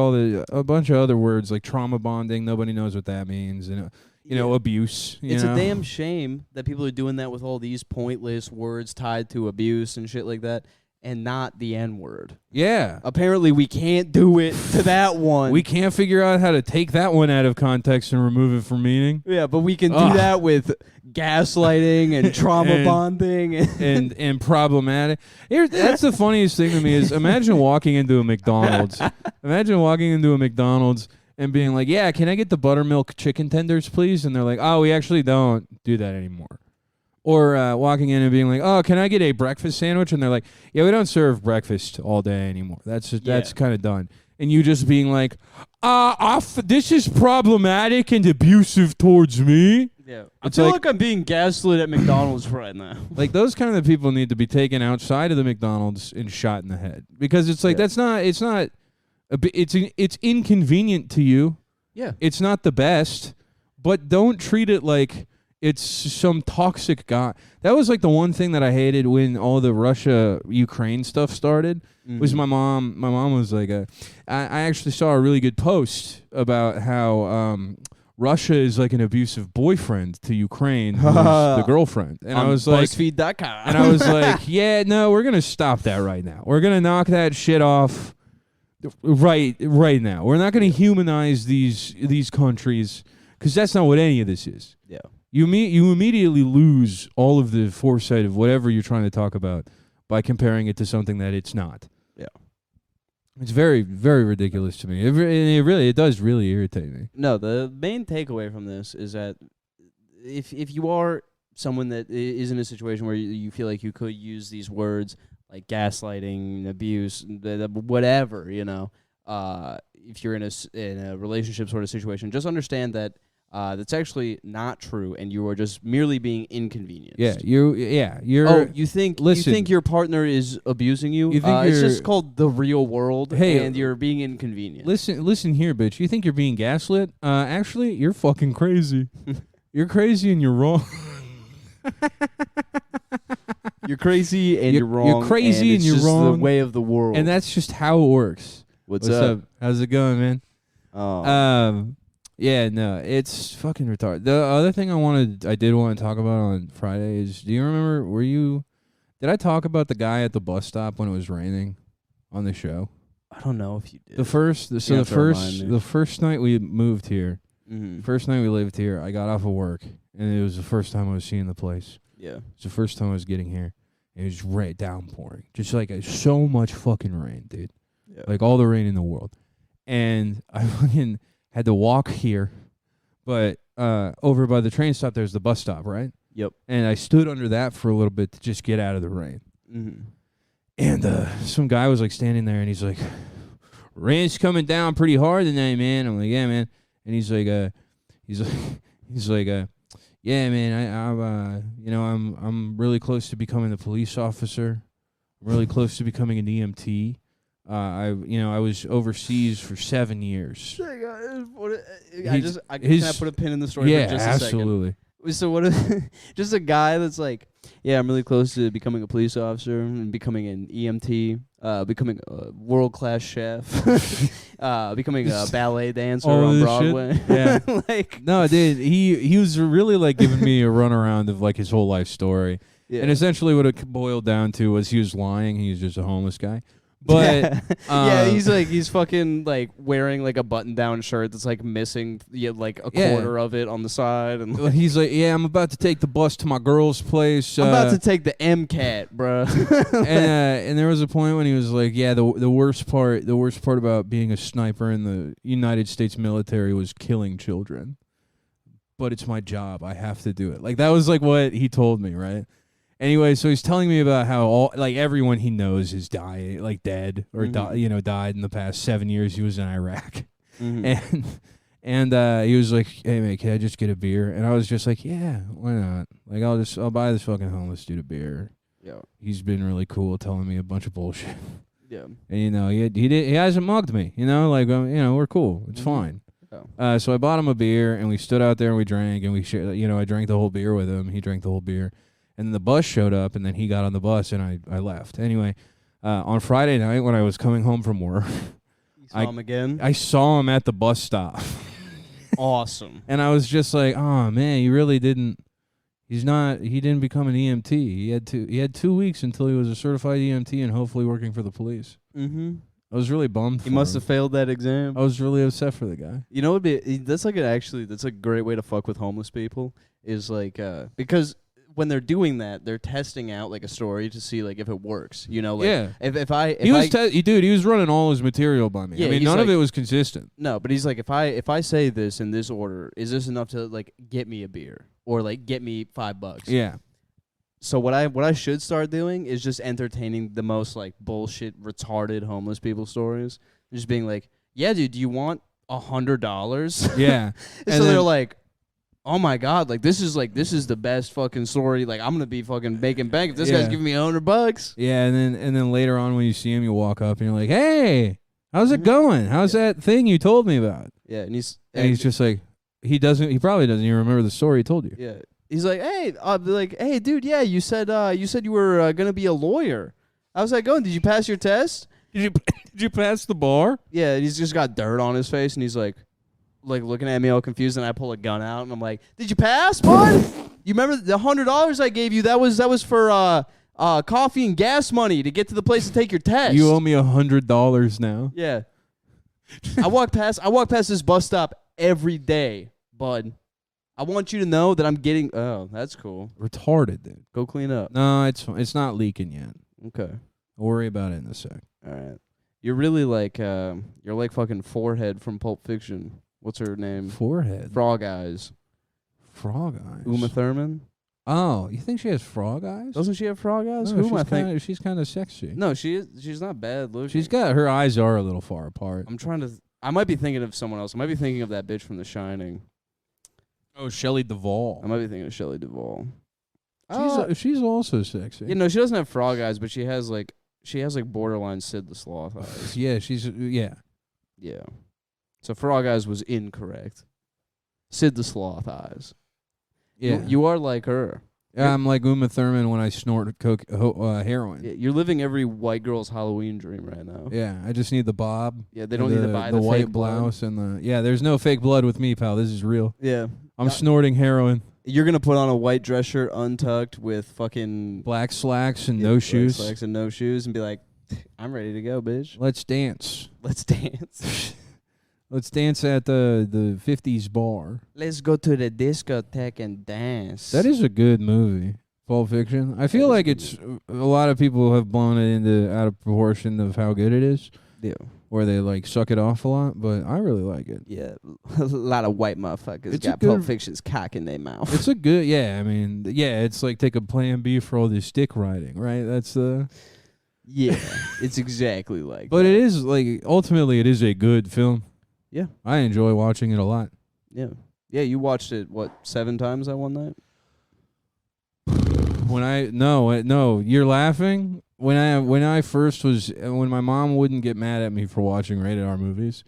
a bunch of other words like trauma bonding, nobody knows what that means, and you know, abuse. It's a damn shame that people are doing that with all these pointless words tied to abuse and shit like that, and not the N-word. Yeah. Apparently, we can't do it to that one. We can't figure out how to take that one out of context and remove it from meaning. Yeah, but we can do Ugh. that with gaslighting and trauma And- bonding. and problematic. That's the funniest thing to me is imagine walking into a McDonald's. Imagine walking into a McDonald's and being like, "Yeah, can I get the buttermilk chicken tenders, please?" And they're like, "Oh, we actually don't do that anymore." Or walking in and being like, "Oh, can I get a breakfast sandwich?" And they're like, "Yeah, we don't serve breakfast all day anymore. That's kind of done." And you just being like, this is problematic and abusive towards me." Yeah, I It's feel like- like I'm being gaslit at McDonald's right now. Like those kind of people need to be taken outside of the McDonald's and shot in the head because it's like it's inconvenient to you. Yeah. It's not the best, but don't treat it like it's some toxic guy. That was like the one thing that I hated when all the Russia-Ukraine stuff started. Was my mom was like I actually saw a really good post about how Russia is like an abusive boyfriend to Ukraine, who's the girlfriend. And I was like, BuzzFeed.com. and I was like, yeah, no, we're going to stop that right now. We're going to knock that shit off right now. We're not going to humanize these countries because that's not what any of this is. Yeah. You immediately lose all of the foresight of whatever you're trying to talk about by comparing it to something that it's not. Yeah. It's very, very ridiculous to me. It does really irritate me. No, the main takeaway from this is that if you are someone that is in a situation where you feel like you could use these words like gaslighting, abuse, whatever, you know, if you're in a relationship sort of situation, just understand that that's actually not true, and you are just merely being inconvenienced. You're. You think listen. your partner is abusing you? You think it's you're- just called the real world, Hey, and you're being inconvenienced. Listen here, bitch. You think you're being gaslit? Actually, you're fucking crazy. You're crazy and you're wrong. You're crazy and you're wrong. You're crazy and it's you're just wrong. The way of the world. And that's just how it works. What's up? How's it going, man? Oh. Yeah, no, it's fucking retarded. The other thing I did want to talk about on Friday is, do you remember, did I talk about the guy at the bus stop when it was raining on the show? I don't know if you did. The first night we moved here, Mm-hmm. First night we lived here, I got off of work, and it was the first time I was seeing the place. Yeah. It's the first time I was getting here. It was downpouring. Just like so much fucking rain, dude. Yeah. Like all the rain in the world. And I fucking had to walk here, but over by the train stop, there's the bus stop, right? Yep. And I stood under that for a little bit to just get out of the rain. Mm-hmm. And some guy was like standing there, and he's like, "Rain's coming down pretty hard tonight, man." I'm like, "Yeah, man." And he's like, "Yeah, man. I'm really close to becoming a police officer. I'm really close to becoming an EMT. I was overseas for 7 years." Can He's- I his- put a pin in the story Yeah, for just a absolutely. second? So what if just a guy that's like, yeah, I'm really close to becoming a police officer and becoming an EMT, becoming a world-class chef, becoming a ballet dancer All on this Broadway. shit? Yeah. Like, No, dude, he was really like giving me a runaround of like his whole life story. yeah. And essentially what it boiled down to was he was lying. He was just a homeless guy. But yeah, he's fucking like wearing like a button-down shirt that's like missing like a Yeah. quarter of it on the side, and he's like, "Yeah, I'm about to take the bus to my girl's place. I'm about to take the MCAT, bro. and there was a point when he was like, "Yeah, the worst part about being a sniper in the United States military was killing children. But it's my job. I have to do it." Like that was like what he told me, right? Anyway, so he's telling me about how everyone he knows is dead or died in the past 7 years he was in Iraq. Mhm. And he was like, "Hey man, can I just get a beer?" And I was just like, "Yeah, why not? Like I'll buy this fucking homeless dude a beer. Yeah, He's been really cool telling me a bunch of bullshit." yeah, And he hasn't mugged me, we're cool. It's Mhm. fine. yeah. So I bought him a beer, and we stood out there and we drank, and we shared. I drank the whole beer with him. He drank the whole beer, and then the bus showed up, and then he got on the bus, and I left. Anyway, on Friday night when I was coming home from work, You saw him again. I saw him at the bus stop, Awesome. and I was just like, "Oh man, he really didn't. He didn't become an EMT. He had 2 weeks until he was a certified EMT and hopefully working for the police." Mm-hmm. I was really bummed. He for must him. have failed that exam. I was really upset for the guy. You know, that's a great way to fuck with homeless people. Is like because when they're doing that, they're testing out like a story to see like if it works. You know, like Yeah. if I He was running all his material by me. Yeah, I mean, he's none of like- it was consistent. no, but he's like if I say this in this order, is this enough to like get me a beer or like get me $5? Yeah. So what I should start doing is just entertaining the most like bullshit retarded homeless people stories. Just being like, "Yeah, dude, do you want $100?" Yeah. so And they're then- like, "Oh my god, this is the best fucking story. Like I'm gonna be fucking making bank if this Yeah. guy's giving me $100." Yeah, and then later on when you see him, you walk up and you're like, "Hey, how's it going? How's that thing you told me about?" Yeah, and he's just like, he probably doesn't even remember the story he told you. yeah. He's like, "Hey, dude, yeah, you said you were gonna be a lawyer. How's that going? Did you pass your test?" Did you pass the bar? Yeah, he's just got dirt on his face, and he's like looking at me all confused, and I pull a gun out, and I'm like, "Did you pass, bud? You remember the $100 I gave you? That was for coffee and gas money to get to the place to take your test." You owe me $100 now. Yeah. I walk past this bus stop every day, bud. I want you to know that I'm getting. Oh, that's cool. Retarded, dude. Go clean up. No, it's not leaking yet. Okay. I'll worry about it in a sec. All right. You're really like you're like fucking Forehead from Pulp Fiction. What's her name? Forehead. Frog Eyes. Frog eyes. Uma Thurman. Oh, you think she has frog eyes? Doesn't she have frog eyes? No, Who am I thinking? she's kind of sexy. No, she is. She's not bad looking. She's got her eyes are a little far apart. I'm trying to. I might be thinking of someone else. I might be thinking of that bitch from The Shining. Oh, Shelley Duvall. I might be thinking of Shelley Duvall. She's also sexy. You know, she doesn't have frog eyes, but she has like borderline Sid the Sloth eyes. Yeah, Yeah. So frog eyes was incorrect. Sid the Sloth eyes. yeah. You are like her. I'm like Uma Thurman when I snort heroin. You're living every white girl's Halloween dream right now. Yeah, I just need the bob. Yeah, they don't need to buy the the white fake blood. blouse and the there's no fake blood with me, pal. This is real. Yeah. I'm snorting heroin, You're gonna put on a white dress shirt untucked with fucking black slacks and yeah, no black shoes. slacks and no shoes, and be like, "I'm ready to go, bitch. Let's dance. Let's dance." Let's dance at the 50s bar. Let's go to the discotheque and dance. That is a good movie, Pulp Fiction. I feel is a like good it's a lot of people have blown it into out of proportion of how good it is, Yeah. where they like suck it off a lot. But I really like it. Yeah. A lot of white motherfuckers It's a got good- Pulp Fiction's cock in their mouth. It's a good, yeah. I mean, yeah. It's like take a Plan B for all this dick riding, right? That's the. Yeah. It's exactly like But that. it is like ultimately it is a good film. Yeah. I enjoy watching it a lot. Yeah. Yeah, you watched it, 7 times that one night? No, you're laughing. When I first was when my mom wouldn't get mad at me for watching rated R movies,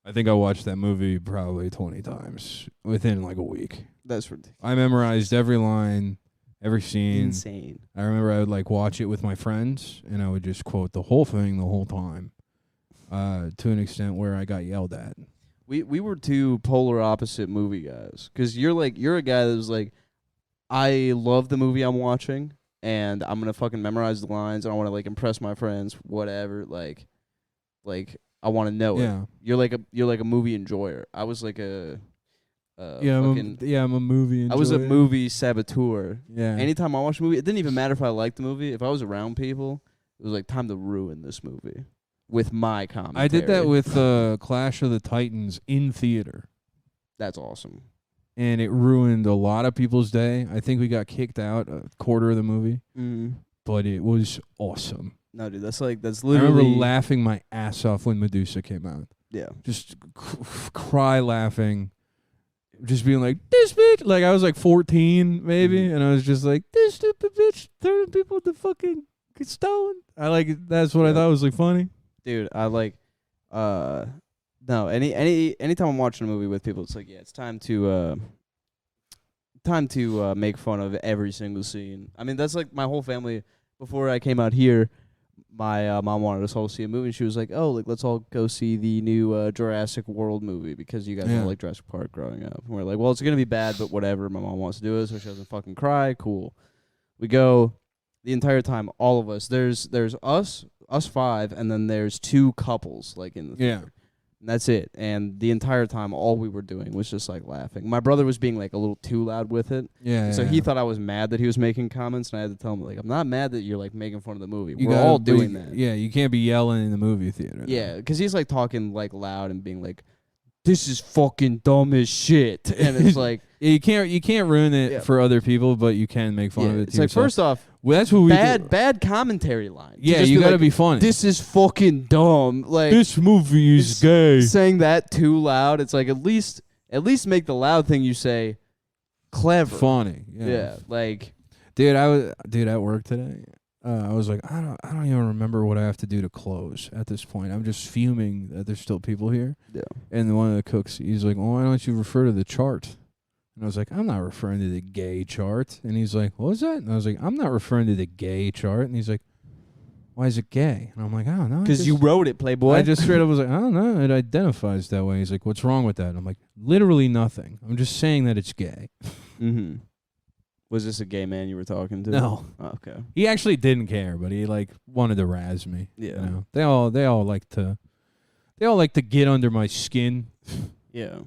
I think I watched that movie probably 20 times within like a week. That's ridiculous. I memorized every line, every scene. Insane. I remember I would like watch it with my friends and I would just quote the whole thing the whole time. To an extent where I got yelled at. We were two polar opposite movie guys. 'Cause you're a guy that was like, I love the movie I'm watching, and I'm gonna fucking memorize the lines, and I want to like impress my friends, whatever. Like I want to know it. Yeah. You're like a movie enjoyer. I was like a I'm a movie enjoyer. I was a movie saboteur. Yeah. Anytime I watched a movie, it didn't even matter if I liked the movie. If I was around people, it was like time to ruin this movie with my commentary. I did that with Clash of the Titans in theater. That's awesome. And it ruined a lot of people's day. I think we got kicked out a quarter of the movie, but it was awesome. No, dude, that's literally. I remember laughing my ass off when Medusa came out. Yeah. Just cry laughing. Just being like, this bitch. Like, I was like 14, maybe, and I was just like, this stupid bitch turning people to fucking stone. That's what I thought was like funny. Dude, I like no, anytime I'm watching a movie with people, it's like, yeah, it's time to make fun of every single scene. I mean, that's like my whole family. Before I came out here, my mom wanted us all to see a movie, and she was like, oh, like let's all go see the new Jurassic World movie because you guys all like Jurassic Park growing up. And we're like, well, it's gonna be bad, but whatever. My mom wants to do it, so she doesn't fucking cry. Cool. We go the entire time, all of us. There's us 5, and then there's 2 couples like in the theater. And that's it. And the entire time, all we were doing was just like laughing. My brother was being like a little too loud with it. Yeah. So he thought I was mad that he was making comments, and I had to tell him, like, I'm not mad that you're like making fun of the movie. We're all doing that. Yeah, you can't be yelling in the movie theater. Yeah, because he's like talking like loud and being like, this is fucking dumb as shit. And it's like, you can't ruin it for other people, but you can make fun of it. It's like, first off, well, that's what we do. Bad commentary line. Yeah, you gotta be funny. This is fucking dumb. Like, this movie is gay. Saying that too loud, it's like at least make the loud thing you say clever, funny. Yeah, like, dude, at work today. I was like, I don't even remember what I have to do to close at this point. I'm just fuming that there's still people here. Yeah. And one of the cooks, he's like, well, why don't you refer to the chart? And I was like, I'm not referring to the gay chart. And he's like, what was that? And I was like, I'm not referring to the gay chart. And he's like, why is it gay? And I'm like, I don't know. Because you wrote it, Playboy. I just straight up was like, I don't know. It identifies that way. He's like, what's wrong with that? And I'm like, literally nothing. I'm just saying that it's gay. Mm-hmm. Was this a gay man you were talking to? No. Oh, okay. He actually didn't care, but he like wanted to razz me. Yeah. You know? They all like to get under my skin. Yeah.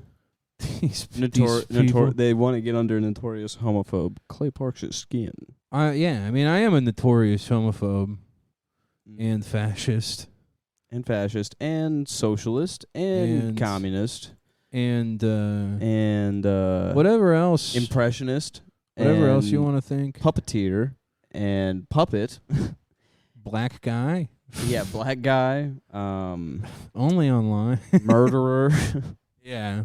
these people. They want to get under notorious homophobe Clay Parks' skin. Yeah, I mean, I am a notorious homophobe and fascist and socialist and communist and whatever else, impressionist, whatever else you want to think, puppeteer and puppet, black guy. Yeah, black guy. Only online. Murderer. Yeah.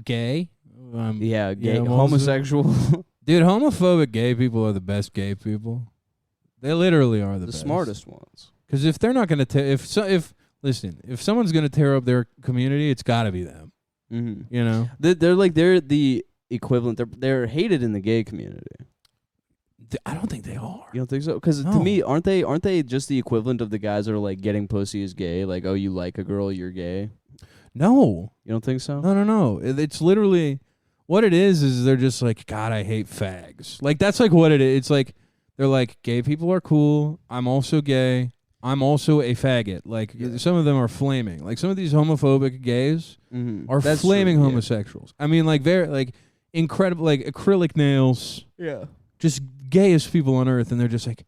Gay. Yeah, gay. Homosexual. Dude, homophobic gay people are the best gay people. They literally are the best. Smartest ones. Because if they're not going to if someone's going to tear up their community, it's got to be them. Mm-hmm. You know? They're the equivalent. They're hated in the gay community. I don't think they are. You don't think so? Because to me, aren't they just the equivalent of the guys that are like getting pussy is gay? Like, oh, you like a girl, you're gay. No, you don't think so? No. It's literally what it is they're just like, God, I hate fags. Like that's like what it is. It's like they're like, gay people are cool. I'm also gay. I'm also a faggot. Like some of them are flaming. Like some of these homophobic gays are That's flaming true, yeah. homosexuals. I mean, like they're like incredible, like acrylic nails, Yeah. just gayest people on earth, and they're just like,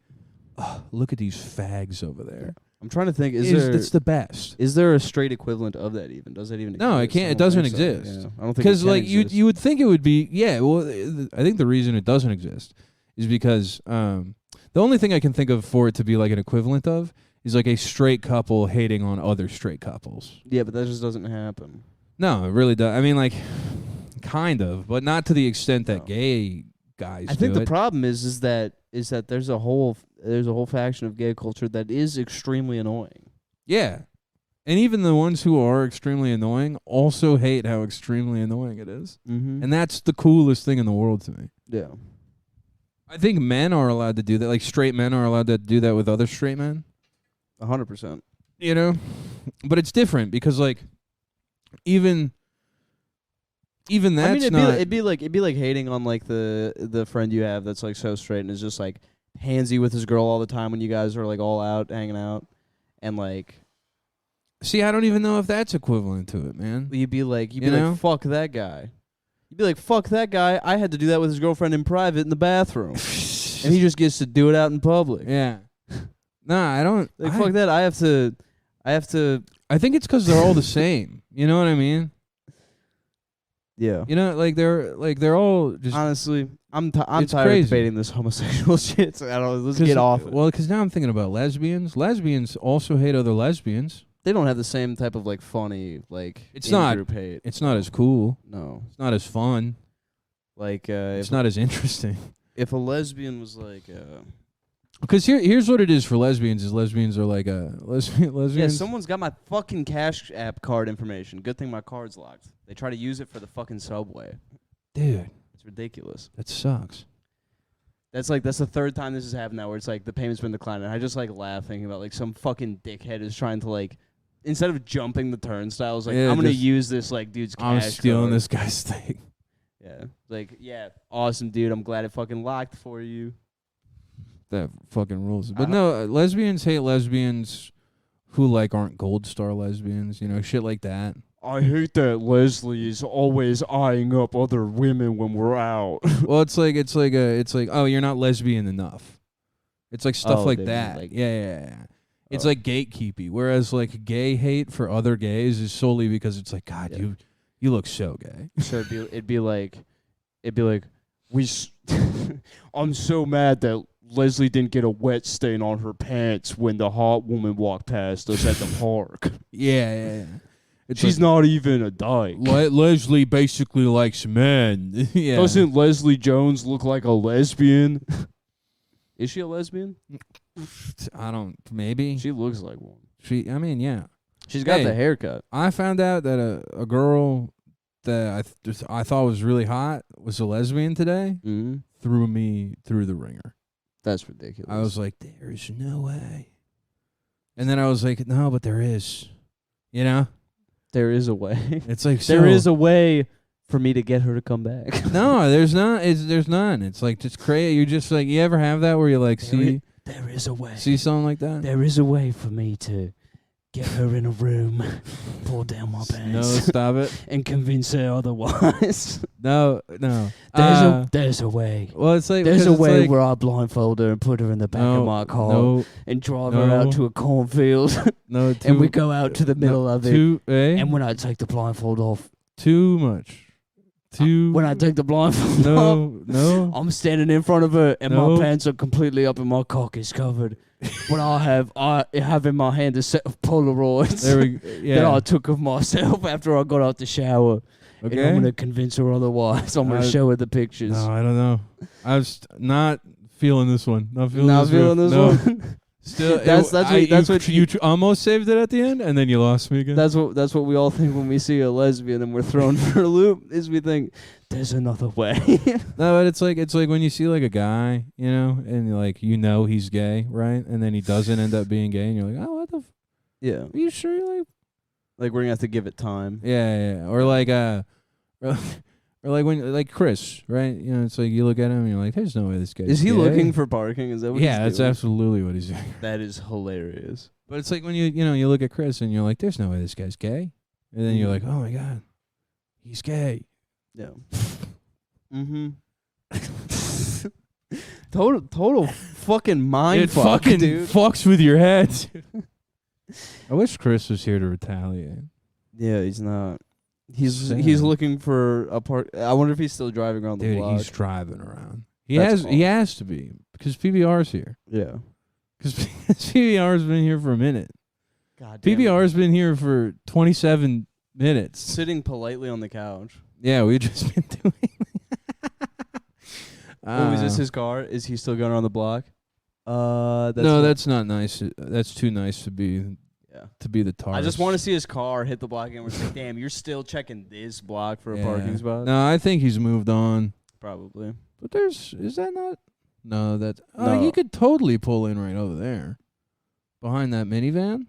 oh, look at these fags over there. I'm trying to think. It's the best. Is there a straight equivalent of that even? Does that even exist? No, it can't. I It don't doesn't think so. exist. Yeah. I don't think Because like exist. you would think it would be. Yeah. Well, I think the reason it doesn't exist is because the only thing I can think of for it to be like an equivalent of is like a straight couple hating on other straight couples. Yeah, but that just doesn't happen. No, it really does. I mean, like, kind of, but not to the extent that No. gay guys I think do the it. problem is that there's a whole faction of gay culture that is extremely annoying. Yeah. And even the ones who are extremely annoying also hate how extremely annoying it is. Mm-hmm. And that's the coolest thing in the world to me. Yeah. I think men are allowed to do that. Like, straight men are allowed to do that with other straight men. 100%. You know? But it's different because, like, even that's I mean, not... it'd be like hating on like the friend you have that's like so straight and is just like handsy with his girl all the time when you guys are like all out hanging out, and like See, I don't even know if that's equivalent to it, man. you'd be like You know? fuck that guy. You'd be like fuck that guy. I had to do that with his girlfriend in private in the bathroom, and he just gets to do it out in public. Yeah. Nah, I don't... Like fuck that. I have to. I think it's because they're all the same. You know what I mean? Yeah. You know, like they're all just... Honestly, I'm It's tired crazy. of debating this homosexual shit. So I don't. Let's 'cause- get off it. Well, because now I'm thinking about lesbians. Lesbians also hate other lesbians. They don't have the same type of like funny like. It's not- in-group hate. It's not as cool. No. It's not as fun. Like It's not as interesting. if a lesbian was like Because here's what it is for lesbians: is lesbians are like lesbians. yeah, someone's got my fucking Cash App card information. Good thing my card's locked. They try to use it for the fucking subway. Dude, It's ridiculous. that sucks. That's the third time this has happened now where it's like the payment's been declined, and I just like laugh thinking about like some fucking dickhead is trying to like instead of jumping the turnstiles, like Yeah, I'm gonna just- use this like dude's cash I'm stealing card. this guy's thing. Yeah. Like, yeah, awesome dude. I'm glad it fucking locked for you. That fucking rules. But no, lesbians hate lesbians who like aren't gold star lesbians. You know, shit like that. I hate that Leslie is always eyeing up other women when we're out. Well, it's like oh, you're not lesbian enough. It's like stuff Oh, like they mean, that. like- Yeah. It's Oh. like gatekeepy. Whereas like gay hate for other gays is solely because it's like, God, Yeah. you look so gay. So it'd be like I'm so mad that Leslie didn't get a wet stain on her pants when the hot woman walked past us at the park. Yeah. It's She's not even a dyke. Leslie basically likes men. Yeah. Doesn't Leslie Jones look like a lesbian? Is she a lesbian? I don't. Maybe She looks like one. I mean, yeah. She's got Hey. the haircut. I found out that a girl that I thought was really hot was a lesbian today. Mm-hmm. Threw me through the ringer. That's ridiculous. I was like, there's no way. And then I was like, no, but there is. You know? there is a way. It's like, There is a way for me to get her to come back. No, there's not. There's none. It's like just crazy. You just like, you ever have that where you like There is a way. see something like that? There is a way for me to get her in a room, pull down my pants, No, stop it. and convince her otherwise. No. There's a way. Well, it's like There's a because it's way like, where I blindfold her and put her in the back of my car No, and drive her no. out to a cornfield, no. and we go out to the middle of it. And when I take the blindfold off, too much. when I take the blindfold off, no. I'm standing in front of her, and No. my pants are completely up, and my cock is covered. But I have in my hand a set of Polaroids There we that I yeah. took of myself after I got out the shower. And I'm Okay. gonna convince her otherwise. I'm gonna show her the pictures. No, I don't know. I was not feeling this one. Not feeling Not this feeling one. this No. one. Still, That's what you almost saved it at the end, and then you lost me again. That's what we all think when we see a lesbian and we're thrown for a loop. Is we think there's another way. No, but it's like when you see like a guy, you know, and you're like he's gay, right? And then he doesn't end up being gay, and you're like, oh, what the? Yeah, Are you sure? You're like, like we're gonna have to give it time. yeah. Or like Or like when like Chris, right? You know, it's like you look at him and you're like, there's no way this guy's Is he gay. looking for parking? Is that what Yeah, he's that's doing? absolutely what he's doing. That is hilarious. But it's like when you look at Chris and you're like, there's no way this guy's gay. And then you're like, oh my God, he's gay. Yeah. Mm-hmm. Total fucking mind It fuck, fucking dude. fucks with your head. I wish Chris was here to retaliate. Yeah, he's not. He's Sad. looking for a park. I wonder if he's still driving around the Dude, block. he's driving around. He That's has to be because PBR's here. Yeah. Because PBR's been here for a minute. God. PBR's been here for 27 minutes. Sitting politely on the couch. Yeah, we've just been doing. Oh, is this his car? Is he still going around the block? That's not nice. That's too nice to be yeah. the tar. I just want to see his car hit the block and we're like, damn, you're still checking this block for a parking spot? No, I think he's moved on. Probably. But is that not? No, that. No. He could totally pull in right over there, behind that minivan.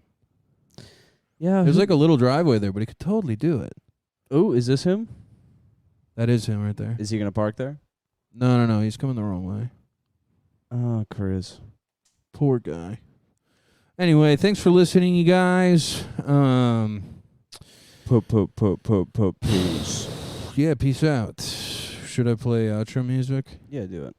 Yeah. There's like a little driveway there, but he could totally do it. Oh, is this him? That is him right there. Is he gonna park there? No, he's coming the wrong way. Oh, Chris. Poor guy. Anyway, thanks for listening, you guys. Peace. Yeah, peace out. Should I play outro music? Yeah, do it.